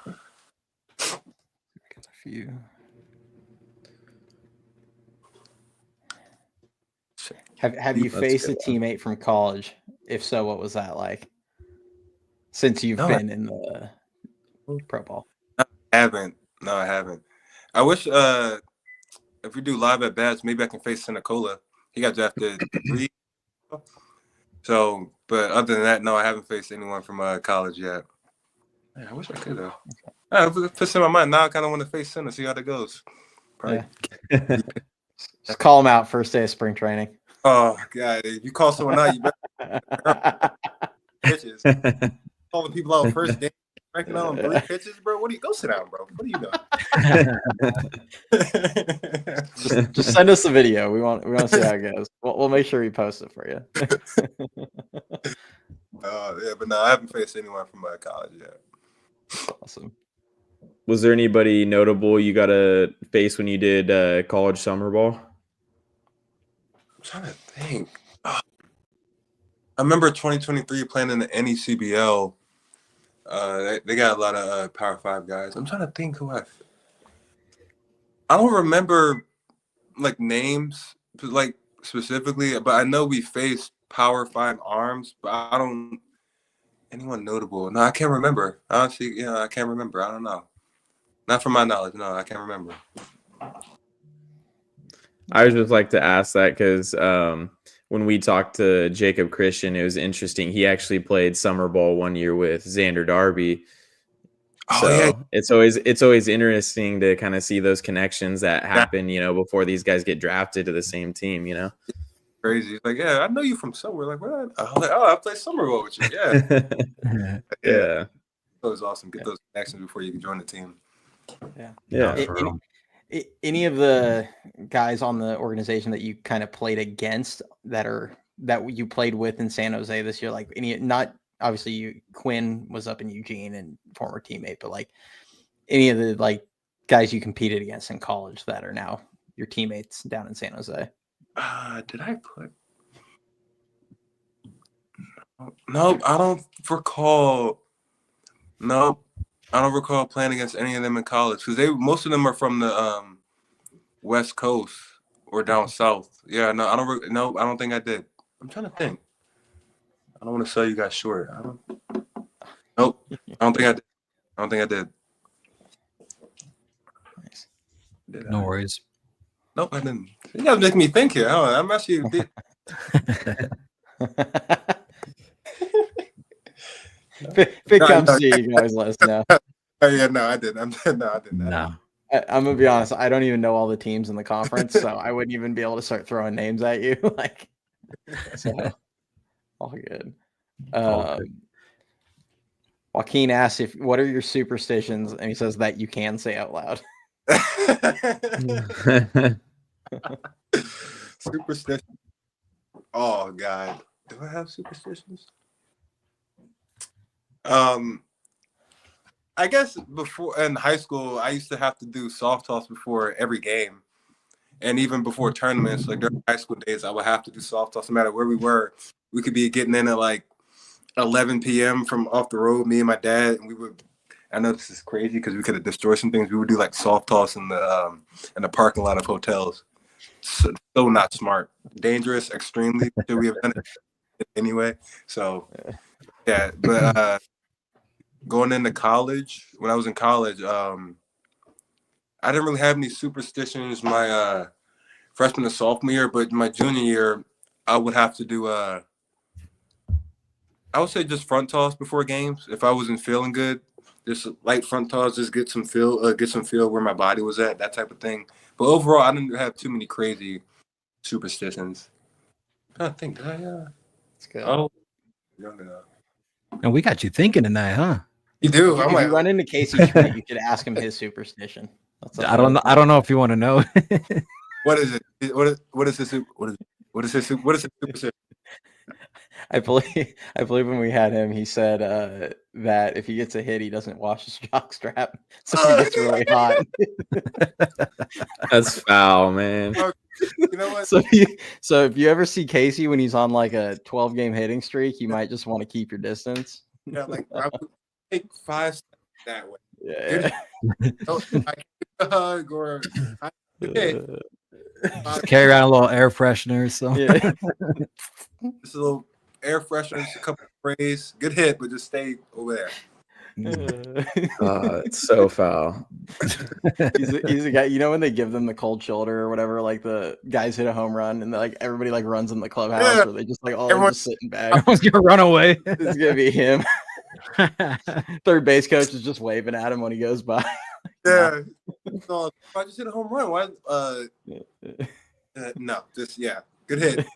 A few. Have you faced a teammate from college? If so, what was that like? Since you've been in the pro ball. I haven't. No, I haven't. I wish if we do live at bats, maybe I can face Senecola. He got drafted 3. So, but other than that, no, I haven't faced anyone from college yet. Yeah, I wish I could though. If it's in my mind now, I kind of want to face Sen and see how that goes. Yeah. Just call him out first day of spring training. Oh God! If you call someone out, you better pitches. Calling people out first day, ranking on 3 pitches, bro. What do you go sit down, bro? What are you doing? just send us the video. We want to see how it goes. We'll make sure we post it for you. Yeah, but no, I haven't faced anyone from college yet. Awesome. Was there anybody notable you got to face when you did college summer ball? I'm trying to think. I remember 2023 playing in the NECBL. They got a lot of Power 5 guys. I'm trying to think who I don't remember like names like specifically, but I know we faced Power 5 arms, but I don't anyone notable. No, I can't remember. Honestly, I can't remember. I don't know. Not from my knowledge. No, I can't remember. I would just like to ask that because when we talked to Jacob Christian, it was interesting. He actually played summer ball one year with Xander Darby. So yeah. It's always interesting to kind of see those connections that happen, before these guys get drafted to the same team, Crazy. It's like, yeah, I know you from somewhere. Like, what? I'm like, I play summer ball with you. Yeah. Yeah. It was awesome. Get those connections before you can join the team. Yeah. Any of the guys on the organization that you kind of played against that you played with in San Jose this year, like not obviously Quinn was up in Eugene and former teammate, but like any of the like guys you competed against in college that are now your teammates down in San Jose? Did I put? Nope, I don't recall. Nope. I don't recall playing against any of them in college because most of them are from the West Coast or down south. Yeah, no, I don't think I did. I'm trying to think. I don't want to sell you guys short. Nope, I don't think I did. Nice. No worries. Nope, I didn't. You guys make me think here. I'm actually a bit. Big come see you guys. Let us know. Yeah, no, I didn't. No, I didn't. No. I'm gonna be honest. I don't even know all the teams in the conference, so I wouldn't even be able to start throwing names at you. Like, so all good. Joaquin asks what are your superstitions, and he says that you can say out loud. Superstition. Oh God, do I have superstitions? I guess before in high school, I used to have to do soft toss before every game, and even before tournaments. Like during high school days, I would have to do soft toss no matter where we were. We could be getting in at like 11 p.m. from off the road, me and my dad, and I know this is crazy because we could have destroyed some things. We would do like soft toss in the parking lot of hotels. So not smart, dangerous, extremely. Should we have done it anyway? So yeah, but going into college, when I was in college, I didn't really have any superstitions my freshman and sophomore year, but my junior year, I would have to do I would say just front toss before games if I wasn't feeling good. Just light front toss, just get some feel where my body was at, that type of thing. But overall, I didn't have too many crazy superstitions. I think did I. It's good. Oh, And we got you thinking tonight, huh? you do. If you run into Casey Schmidt, you should ask him his superstition. I don't know if you want to know. What is it? What is his superstition? I believe when we had him, he said that if he gets a hit, he doesn't wash his jock strap, so he gets really hot. That's foul, man. You know what? So if you ever see Casey when he's on like a 12-game hitting streak, you might just want to keep your distance. Yeah, like I would take 5 steps that way. Yeah. I a hug or okay. Just carry around a little air freshener or something. Yeah. Just a little air freshener, just a couple of sprays. Good hit, but just stay over there. It's so foul. He's a guy. You know when they give them the cold shoulder or whatever, like the guys hit a home run and like everybody like runs in the clubhouse, or they just like all just sitting back. Everyone's gonna run away. It's gonna be him. Third base coach is just waving at him when he goes by. Yeah. So if I just hit a home run, why? No, just good hit.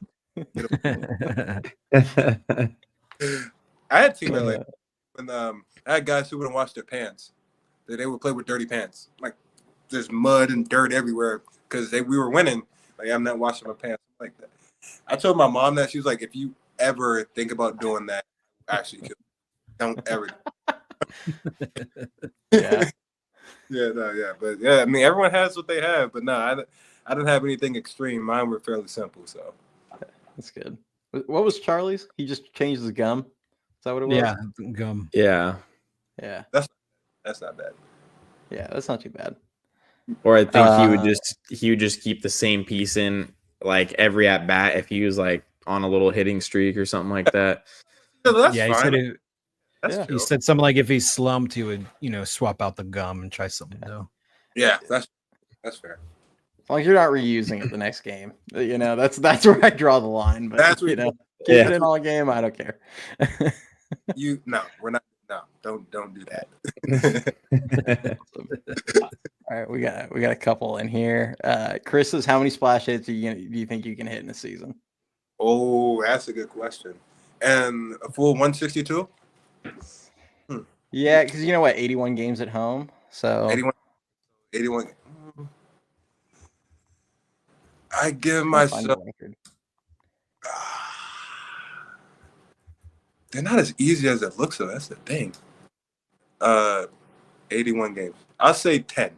I had teammates like when I had guys who wouldn't wash their pants. They would play with dirty pants, like there's mud and dirt everywhere because we were winning. Like I'm not washing my pants like that. I told my mom that. She was like, if you ever think about doing that, actually kill. Don't ever. Yeah. But yeah, I mean, everyone has what they have, but no, I didn't have anything extreme. Mine were fairly simple, so That's good. What was Charlie's? He just changed his gum. Is that what it was? Yeah, gum. Yeah. Yeah. that's not bad. Yeah, that's not too bad. Or I think he would just keep the same piece in like every at bat if he was like on a little hitting streak or something like that. That's Yeah, fine. He said something like if he slumped, he would, swap out the gum and try something new. Yeah, that's fair. As long as you're not reusing it the next game, that's where I draw the line. But That's where keep it in all game. I don't care. We're not. No, don't do that. All right, we got a couple in here. Chris says, how many splash hits do you think you can hit in a season? Oh, that's a good question. And a full 162? Yeah, because 81 games at home. So 81. I give myself. They're not as easy as it looks, though. That's the thing. 81 games. I'll say 10.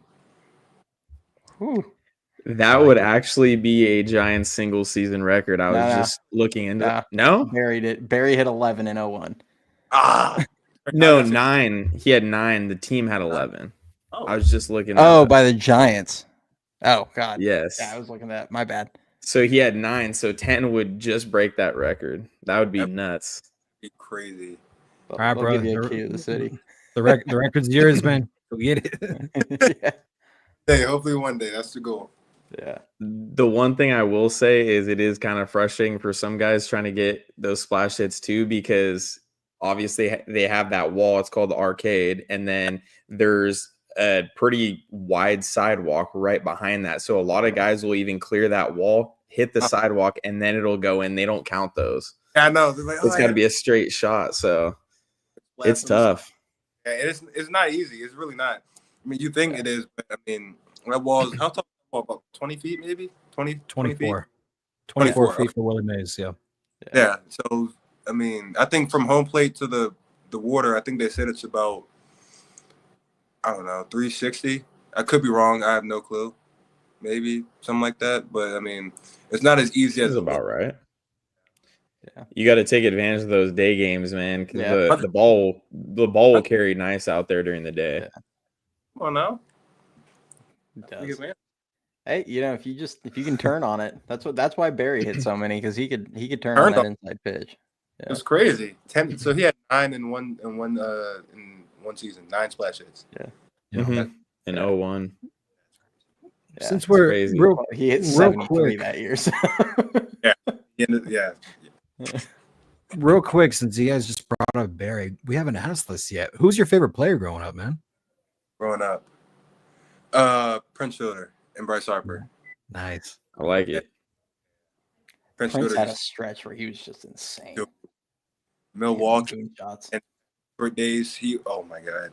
Whew. That would actually be a giant single season record. I was just looking into it. No? Barry hit 11 in 01. No, 9. He had 9. The team had 11. Oh. I was just looking. By the Giants. Oh, God. Yes. Yeah, I was looking at that. My bad. So he had 9. So 10 would just break that record. That would be nuts. Be crazy. All right, bro. Give you a key to the city. The record's yours, man. Go get it. Yeah. Hey, hopefully one day. That's the goal. Yeah. The one thing I will say is it is kind of frustrating for some guys trying to get those splash hits too, because obviously they have that wall. It's called the arcade. And then there's a pretty wide sidewalk right behind that. So a lot of guys will even clear that wall, hit the sidewalk, and then it'll go in. They don't count those. Yeah, I know. Like, it's got to be a straight shot. So it's tough. Yeah, it's not easy. It's really not. I mean, you think it is, but I mean, that wall's how tall? About 20 feet, maybe 24 24 feet for Willie Mays. Yeah. So I mean, I think from home plate to the water, I think they said it's about, I don't know, 360. I could be wrong. I have no clue. Maybe something like that. But I mean, it's not as easy as about right. You got to take advantage of those day games, man. Because Yeah. the ball will carry nice out there during the day. Yeah. Come on now. It does. Hey, if you can turn on it, that's why Barry hit so many, because he could turn on that inside pitch. Yeah. It's crazy. 10. So he had 9 in one season. 9 splash hits. In 01. Yeah. Since we're crazy. He hit real 73 quick. that year. So. Yeah. Real quick, since you guys just brought up Barry, we haven't asked this yet. Who's your favorite player growing up, man? Growing up, Prince Fielder and Bryce Harper. Nice. I like it. Prince Fielder had a stretch where he was just insane. Milwaukee shots. and for days oh my god,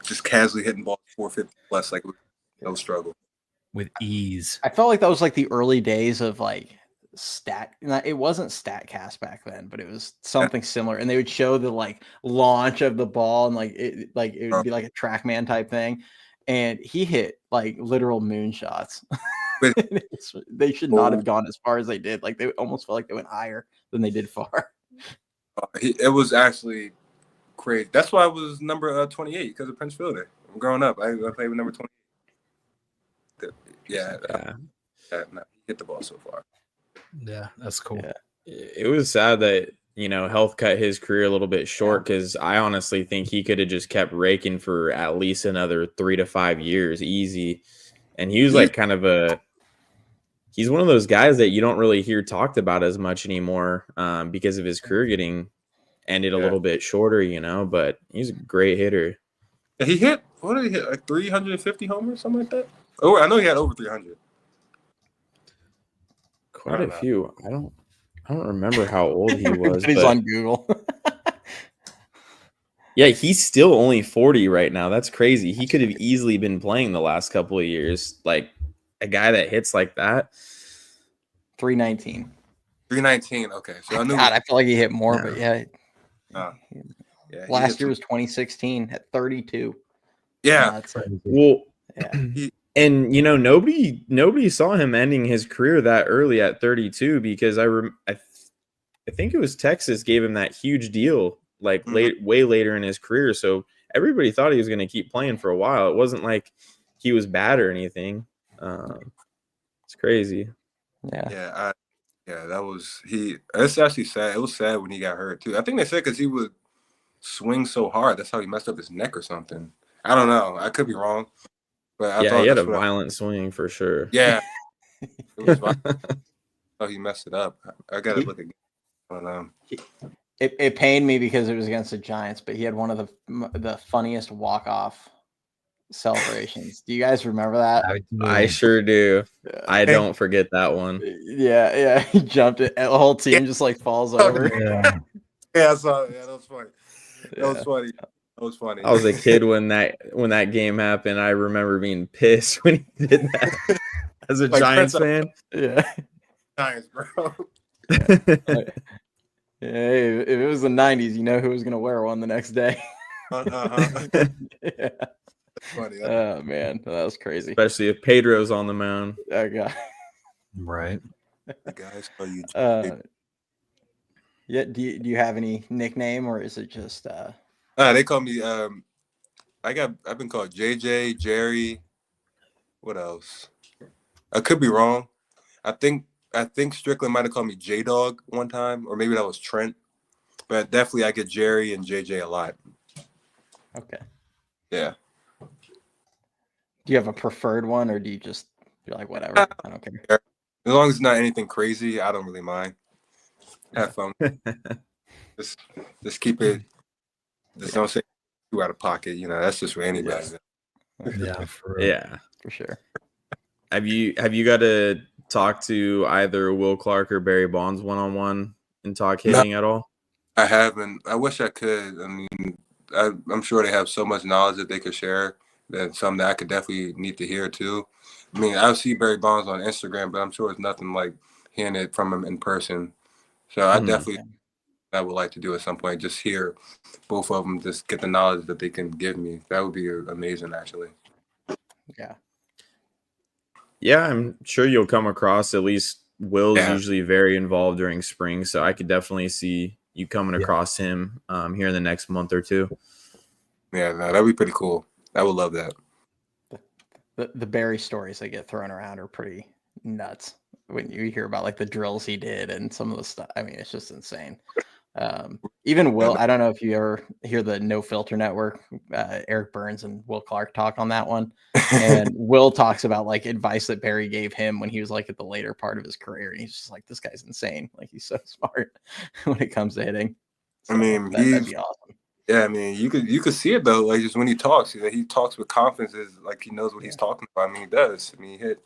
just casually hitting balls 450 plus like no struggle With ease. I felt like that was like the early days of like it wasn't StatCast back then, but it was something similar, and they would show the like launch of the ball, and it would be like a TrackMan type thing, and he hit like literal moonshots. They should not have gone as far as they did. Like they almost felt like they went higher than they did far. It was actually crazy. That's why I was number 28, because of Prince Fielder. Growing up, I played with number 28. Yeah, no, he hit the ball so far. Yeah, that's cool. Yeah. It was sad that, health cut his career a little bit short, because I honestly think he could have just kept raking for at least another 3 to 5 years easy. And he was like he's one of those guys that you don't really hear talked about as much anymore because of his career getting ended a little bit shorter, but he's a great hitter. He hit, what did he hit, like 350 homers, something like that? Oh, I know he had over 300. Quite a few. I don't remember how old he was. He's on Google. Yeah, he's still only 40 right now. That's crazy. He could have easily been playing the last couple of years. Like a guy that hits like that. 319. 319. Okay, so I knew. God, I feel like he hit more, but yeah. Last year was 2016 at 32. Yeah. Well, and nobody saw him ending his career that early at 32, because I think it was Texas gave him that huge deal way later in his career. So everybody thought he was going to keep playing for a while. It wasn't like he was bad or anything. It's crazy. Yeah. That was it's actually sad. It was sad when he got hurt too. I think they said because he would swing so hard, that's how he messed up his neck or something. I don't know. I could be wrong. But I thought he had a violent swing for sure. Yeah. It was violent. Oh, he messed it up. I gotta look again. It pained me because it was against the Giants, but he had one of the funniest walk-off celebrations. Do you guys remember that? I sure do. Yeah. I don't forget that one. Yeah. He jumped it. The whole team just like falls over. Yeah, I saw it. Yeah, that was funny. That was funny. I was a kid when that game happened. I remember being pissed when he did that as a Giants fan. Yeah. Giants, bro. Hey, if it was the 90s, you know who was going to wear one the next day. Yeah. That's funny. Oh, man. That was crazy. Especially if Pedro's on the mound. Oh, God. Right. The guys call you. Yeah. Do you have any nickname, or is it just? They call me. I've been called JJ, Jerry. What else? I could be wrong. I think Strickland might have called me J-Dog one time, or maybe that was Trent. But definitely I get Jerry and JJ a lot. Okay. Yeah. Do you have a preferred one, or do you just be like, whatever? I don't care. As long as it's not anything crazy, I don't really mind. Have fun. just keep it. Just don't say too out of pocket. That's just for anybody. Yeah, for sure. Have you got to talk to either Will Clark or Barry Bonds one-on-one and talk hitting at all? I haven't. I wish I could. I mean, I'm sure they have so much knowledge that they could share. That's something that I could definitely need to hear too. I mean, I see Barry Bonds on Instagram, but I'm sure it's nothing like hearing it from him in person. So I I would like to do at some point, just hear both of them, just get the knowledge that they can give me. That would be amazing, actually. Yeah. Yeah, I'm sure you'll come across at least Will's usually very involved during spring, so I could definitely see you coming across him here in the next month or two. Yeah, no, that'd be pretty cool. I would love that. The Barry stories that get thrown around are pretty nuts when you hear about like the drills he did and some of the stuff. I mean, it's just insane. Even Will, I don't know if you ever hear the No Filter Network, Eric Burns and Will Clark talk on that one. And Will talks about like advice that Barry gave him when he was like at the later part of his career. And he's just like, this guy's insane. Like he's so smart when it comes to hitting. So I mean, that'd be awesome. Yeah, I mean, you could see it though, like just when he talks, he talks with confidence, like he knows what he's talking about. I mean, he does. I mean, he hit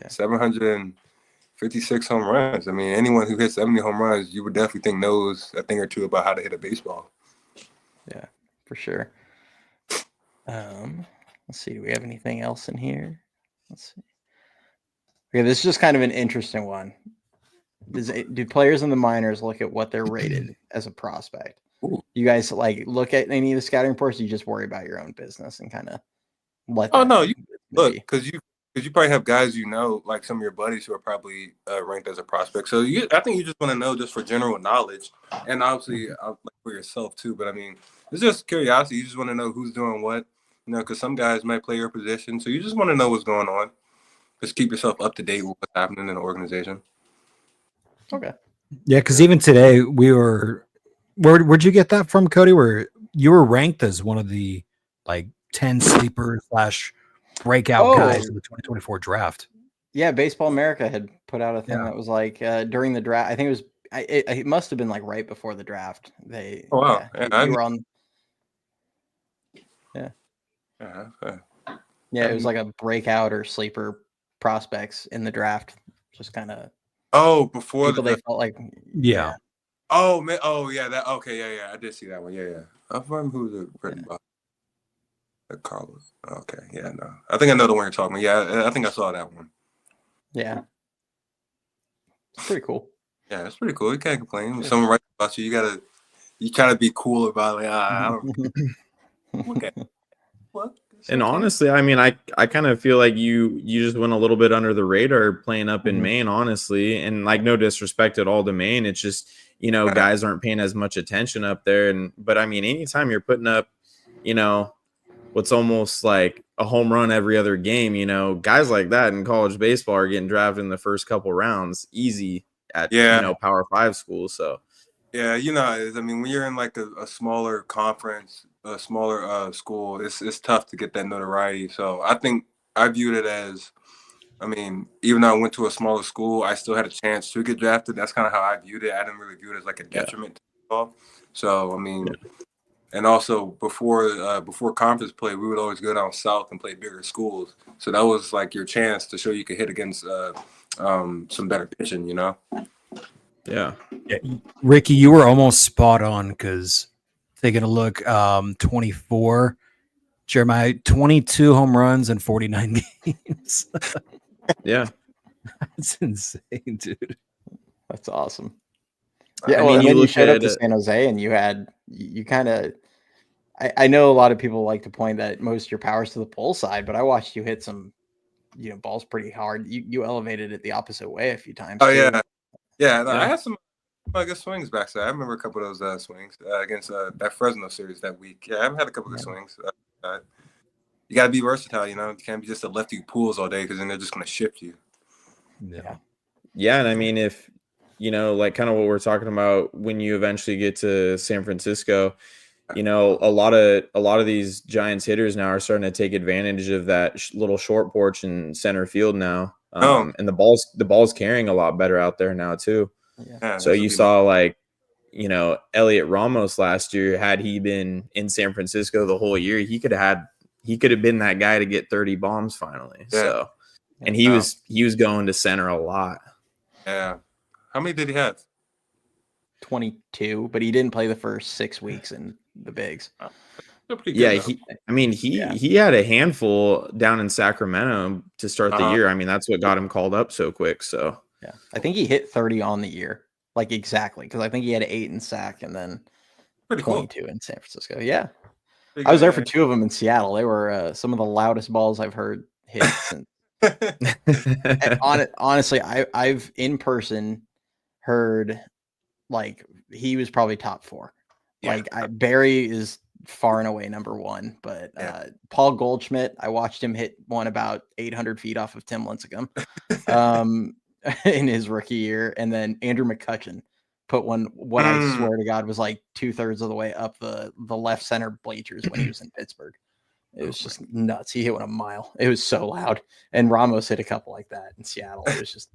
756 home runs. I mean, anyone who hits 70 home runs, you would definitely think knows a thing or two about how to hit a baseball. Yeah, for sure. Let's see. Do we have anything else in here? Let's see. Okay, this is just kind of an interesting one. Do players in the minors look at what they're rated as a prospect? Ooh. You guys like look at any of the scouting reports? You just worry about your own business and kind of let. Oh no, you look because you probably have guys like some of your buddies who are probably ranked as a prospect. So I think you just want to know just for general knowledge, and obviously for yourself too. But I mean, it's just curiosity. You just want to know who's doing what, because some guys might play your position. So you just want to know what's going on. Just keep yourself up to date with what's happening in the organization. Okay. Yeah, because even today where'd you get that from, Cody? Where you were ranked as one of the like 10 sleeper / breakout guys in the 2024 draft. Yeah, Baseball America had put out a thing that was like during the draft. I think it was. It must have been like right before the draft. You were on. Yeah. Yeah, it was like a breakout or sleeper prospects in the draft. Just kind of. Oh, before people they felt like. Yeah. Oh man! Oh yeah! Yeah. I did see that one. Yeah. I remember who was written about. Carlos. Okay. Yeah. No. I think I know the one you're talking about. Yeah. I think I saw that one. Yeah. It's pretty cool. Yeah, it's pretty cool. You can't complain. When someone writes about you, you try to be cool about it. Like, I don't. Look at what. And honestly, I mean, I kind of feel like you just went a little bit under the radar playing up in Maine, honestly. And like, no disrespect at all to Maine. It's just, guys aren't paying as much attention up there. But I mean, anytime you're putting up, what's almost like a home run every other game, guys like that in college baseball are getting drafted in the first couple rounds easy at, Power 5 schools. So, yeah, I mean, when you're in like a smaller conference, a smaller school, it's tough to get that notoriety. So I think I viewed it as, I mean, even though I went to a smaller school, I still had a chance to get drafted. That's kind of how I viewed it. I didn't really view it as like a detriment to baseball. So, I mean, and also before conference play, we would always go down south and play bigger schools. So that was like your chance to show you could hit against some better pitching, Yeah. Ricky, you were almost spot on because taking a look, 24, Jeremiah, 22 home runs in 49 games. Yeah. That's insane, dude. That's awesome. Yeah, well, and then you showed up to San Jose and you kind of, I know a lot of people like to point that most of your power's to the pull side, but I watched you hit some, balls pretty hard. You elevated it the opposite way a few times. Oh, too. Yeah. No, I had some good swings back there. I remember a couple of those swings against that Fresno series that week. Yeah, I've had a couple of good swings. You got to be versatile, You can't be just a lefty who pulls all day because then they're just going to shift you. Yeah, and I mean, if, like kind of what we're talking about when you eventually get to San Francisco, a lot of these Giants hitters now are starting to take advantage of that little short porch in center field now. And the ball's carrying a lot better out there now too. Yeah, so you saw like, Elliot Ramos last year, had he been in San Francisco the whole year, he could have been that guy to get 30 bombs finally. Yeah. So, and he was going to center a lot. Yeah. How many did he have? 22, but he didn't play the first 6 weeks in the bigs. Yeah, he had a handful down in Sacramento to start the year. I mean, that's what got him called up so quick. So yeah, I think he hit 30 on the year, like exactly, because I think he had 8 in Sac and then 22 in San Francisco. Yeah, I was there for 2 of them in Seattle. They were some of the loudest balls I've heard hit since Honestly, I've in person heard like he was probably top 4. Yeah. Like Barry is far and away number 1, but Paul Goldschmidt, I watched him hit one about 800 feet off of Tim Lincecum in his rookie year, and then Andrew McCutcheon put one what I swear to God was like 2/3 of the way up the left center bleachers when he was in Pittsburgh. It was just nuts. He hit one a mile. It was so loud. And Ramos hit a couple like that in Seattle. It was just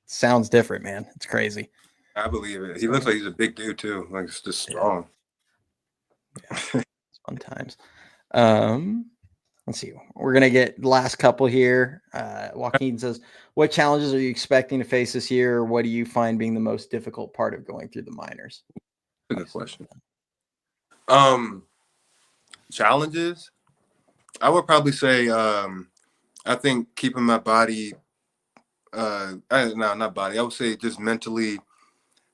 sounds different, man. It's crazy. I believe it. He looks like he's a big dude too. Like it's just strong. Yeah. It's fun times. Let's see. We're gonna get last couple here. Joaquin says, "What challenges are you expecting to face this year? Or what do you find being the most difficult part of going through the minors?" Good question. Challenges. I would probably say I think keeping my body not body. I would say just mentally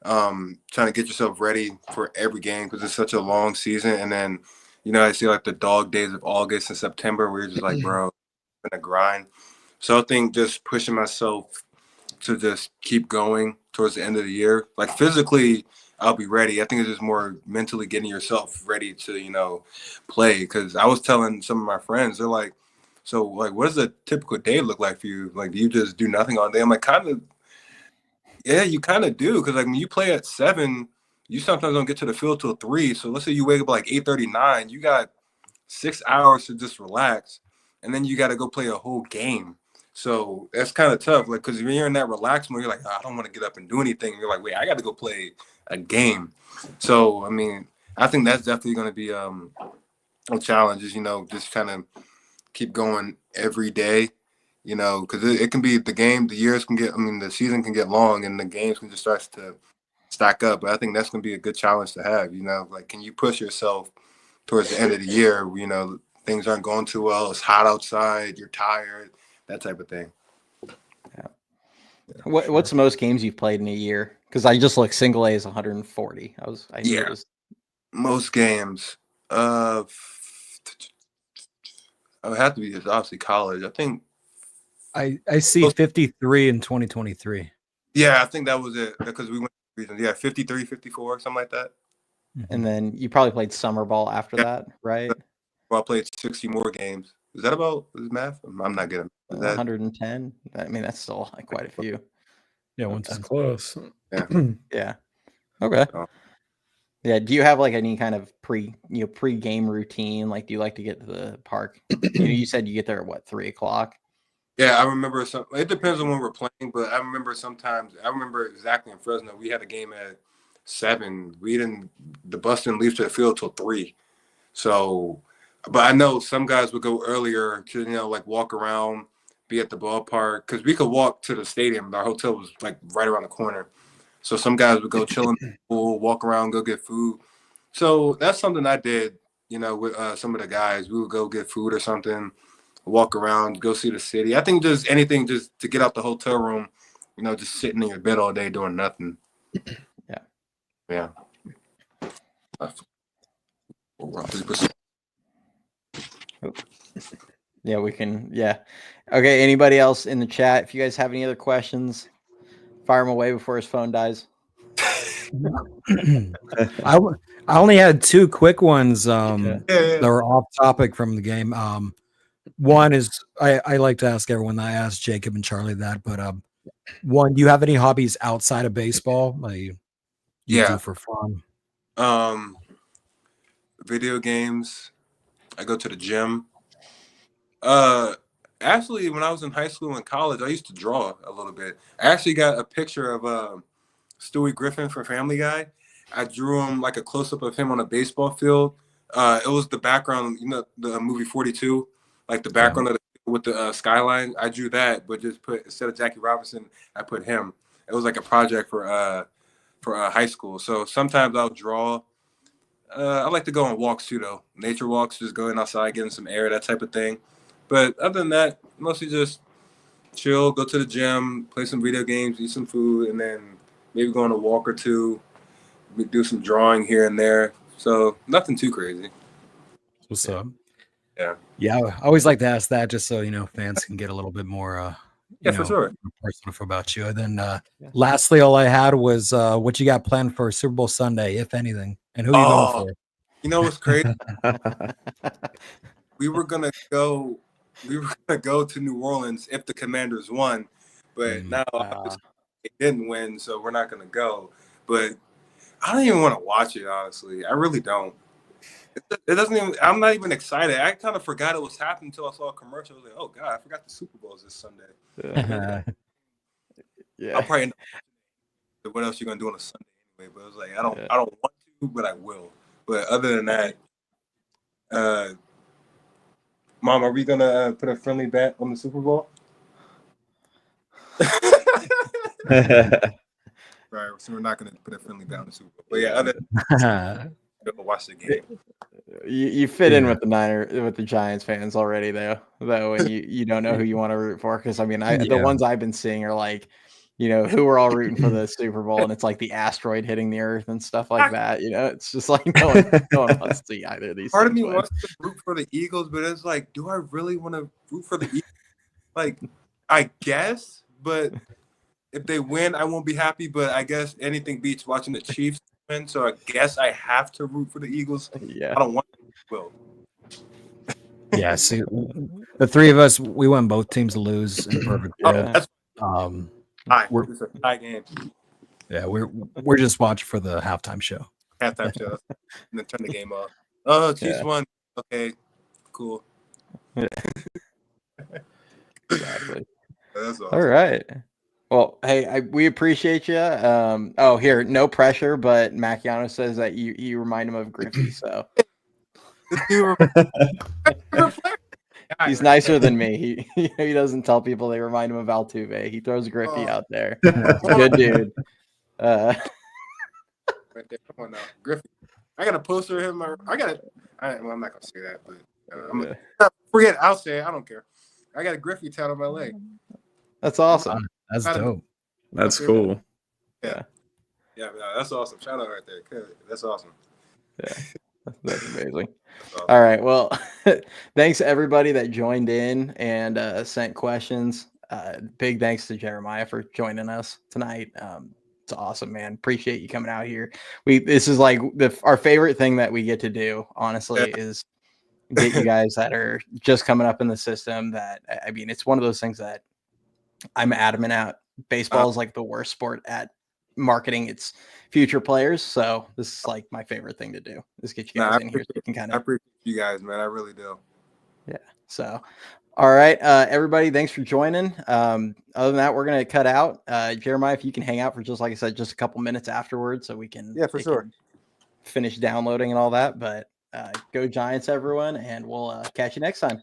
trying to get yourself ready for every game because it's such a long season. And then, I see like the dog days of August and September where you're just like, bro, I'm gonna grind. So I think just pushing myself to just keep going towards the end of the year. Like physically, I'll be ready. I think it's just more mentally getting yourself ready to, play. Because I was telling some of my friends, they're like, so like, what does a typical day look like for you? Like, do you just do nothing all day? I'm like, kind of. Yeah, you kind of do. Because like when you play at 7, you sometimes don't get to the field till 3. So let's say you wake up like 8:39, you got 6 hours to just relax, and then you got to go play a whole game. So that's kind of tough. Like, because when you're in that relaxed mode, you're like, I don't want to get up and do anything. And you're like, wait, I got to go play a game. So I mean, I think that's definitely going to be a challenge. Is just kind of keep going every day. Because it can be the game, the season can get long and the games can just start to stack up. But I think that's going to be a good challenge to have. Like, can you push yourself towards the end of the year? Things aren't going too well. It's hot outside. You're tired. That type of thing. Yeah. What's the most games you've played in a year? Because I just looked, single A is 140. I knew it was most games. I would have to be just obviously college. I think I see 53 in 2023. Yeah, I think that was it because we went regions. Yeah, 53, 54, something like that. And then you probably played summer ball after that, right? Well, I played 60 more games. Is that about math? I'm not good at that. 110. I mean, that's still like quite a few. Yeah, once it's close. Yeah. Yeah. Okay. Yeah. Do you have like any kind of pre-game routine? Like, do you like to get to the park? You said you get there at what, 3:00? Yeah, I remember it depends on when we're playing, but I remember exactly in Fresno, we had a game at 7. The bus didn't leave to the field till 3. So, but I know some guys would go earlier to, like walk around, be at the ballpark, because we could walk to the stadium. Our hotel was like right around the corner. So some guys would go chill in the pool, walk around, go get food. So that's something I did, with some of the guys. We would go get food or something, walk around, go see the city. I think just anything just to get out the hotel room, just sitting in your bed all day doing nothing. Yeah. Yeah. Yeah, we can. Yeah. Okay. Anybody else in the chat? If you guys have any other questions, fire him away before his phone dies. I only had 2 quick ones that were off topic from the game. One is I like to ask everyone. I asked Jacob and Charlie that, but one, do you have any hobbies outside of baseball? Like you do for fun? Video games. I go to the gym. Actually, when I was in high school and college, I used to draw a little bit. I actually got a picture of Stewie Griffin from Family Guy. I drew him like a close-up of him on a baseball field. It was the background, the movie 42, like the background of the, with the skyline. I drew that, but just instead of Jackie Robinson, I put him. It was like a project for high school. So sometimes I'll draw. I like to go on walks too, though. Nature walks, just going outside, getting some air, that type of thing. But other than that, mostly just chill, go to the gym, play some video games, eat some food, and then maybe go on a walk or two, do some drawing here and there. So nothing too crazy. What's up? Yeah, I always like to ask that just so fans can get a little bit more For sure. personal about you. And then lastly, all I had was what you got planned for Super Bowl Sunday, if anything, and who you going for? You know what's crazy? we were gonna go to New Orleans if the Commanders won, but now they didn't win, so we're not gonna go. But I don't even want to watch it, honestly. I really don't. It doesn't even. I'm not even excited. I kind of forgot it was happening until I saw a commercial. I was like, "Oh God, I forgot the Super Bowl is this Sunday." Yeah. I'll probably end up, what else you gonna do on a Sunday anyway? But I was like, I don't want to, but I will. But other than that, Mom, are we gonna put a friendly bet on the Super Bowl? Right, so we're not gonna put a friendly bet on the Super Bowl. But yeah, other than watch the game. You fit in with the Giants fans already, though, and you don't know who you want to root for, because I mean, the ones I've been seeing are like, who we're all rooting for the Super Bowl, and it's like the asteroid hitting the Earth and stuff like that. It's just like no one wants to see either of these. Part of me wants to root for the Eagles, but it's like, do I really want to root for the Eagles? Like, I guess, but if they win, I won't be happy. But I guess anything beats watching the Chiefs win, so I guess I have to root for the Eagles. Yeah, I don't want to. Will. Yeah, see, the three of us, we want both teams to lose in perfect. That's it's a tie game. Yeah, we're just watching for the halftime show. Halftime show, and then turn the game off. Oh, Chiefs won. Okay, cool. Exactly. That's awesome. All right. Well, hey, we appreciate you. Here, no pressure, but Macchiano says that you remind him of Griffey, so he's nicer than me. He doesn't tell people they remind him of Altuve. He throws Griffey out there. Good dude. Right there. Come on now, Griffey. I got a poster of him. I'm not gonna say that, but forget. I'll say it. I don't care. I got a Griffey tat on my leg. That's awesome. That's dope. That's cool. Yeah, that's awesome. Shout out right there. That's awesome. Yeah, that's amazing. Awesome. All right. Well, thanks to everybody that joined in and sent questions. Big thanks to Jeremiah for joining us tonight. It's awesome, man. Appreciate you coming out here. This is like our favorite thing that we get to do, honestly, is get you guys that are just coming up in the system. That, I mean, it's one of those things that I'm adamant at. Baseball is like the worst sport at marketing its future players. So this is like my favorite thing to do, is get you guys in here. So you can kind of. I appreciate you guys, man. I really do. Yeah. So, all right, everybody, thanks for joining. Other than that, we're going to cut out. Jeremiah, if you can hang out for just, like I said, just a couple minutes afterwards, so we can for sure finish downloading and all that. But go Giants, everyone, and we'll catch you next time.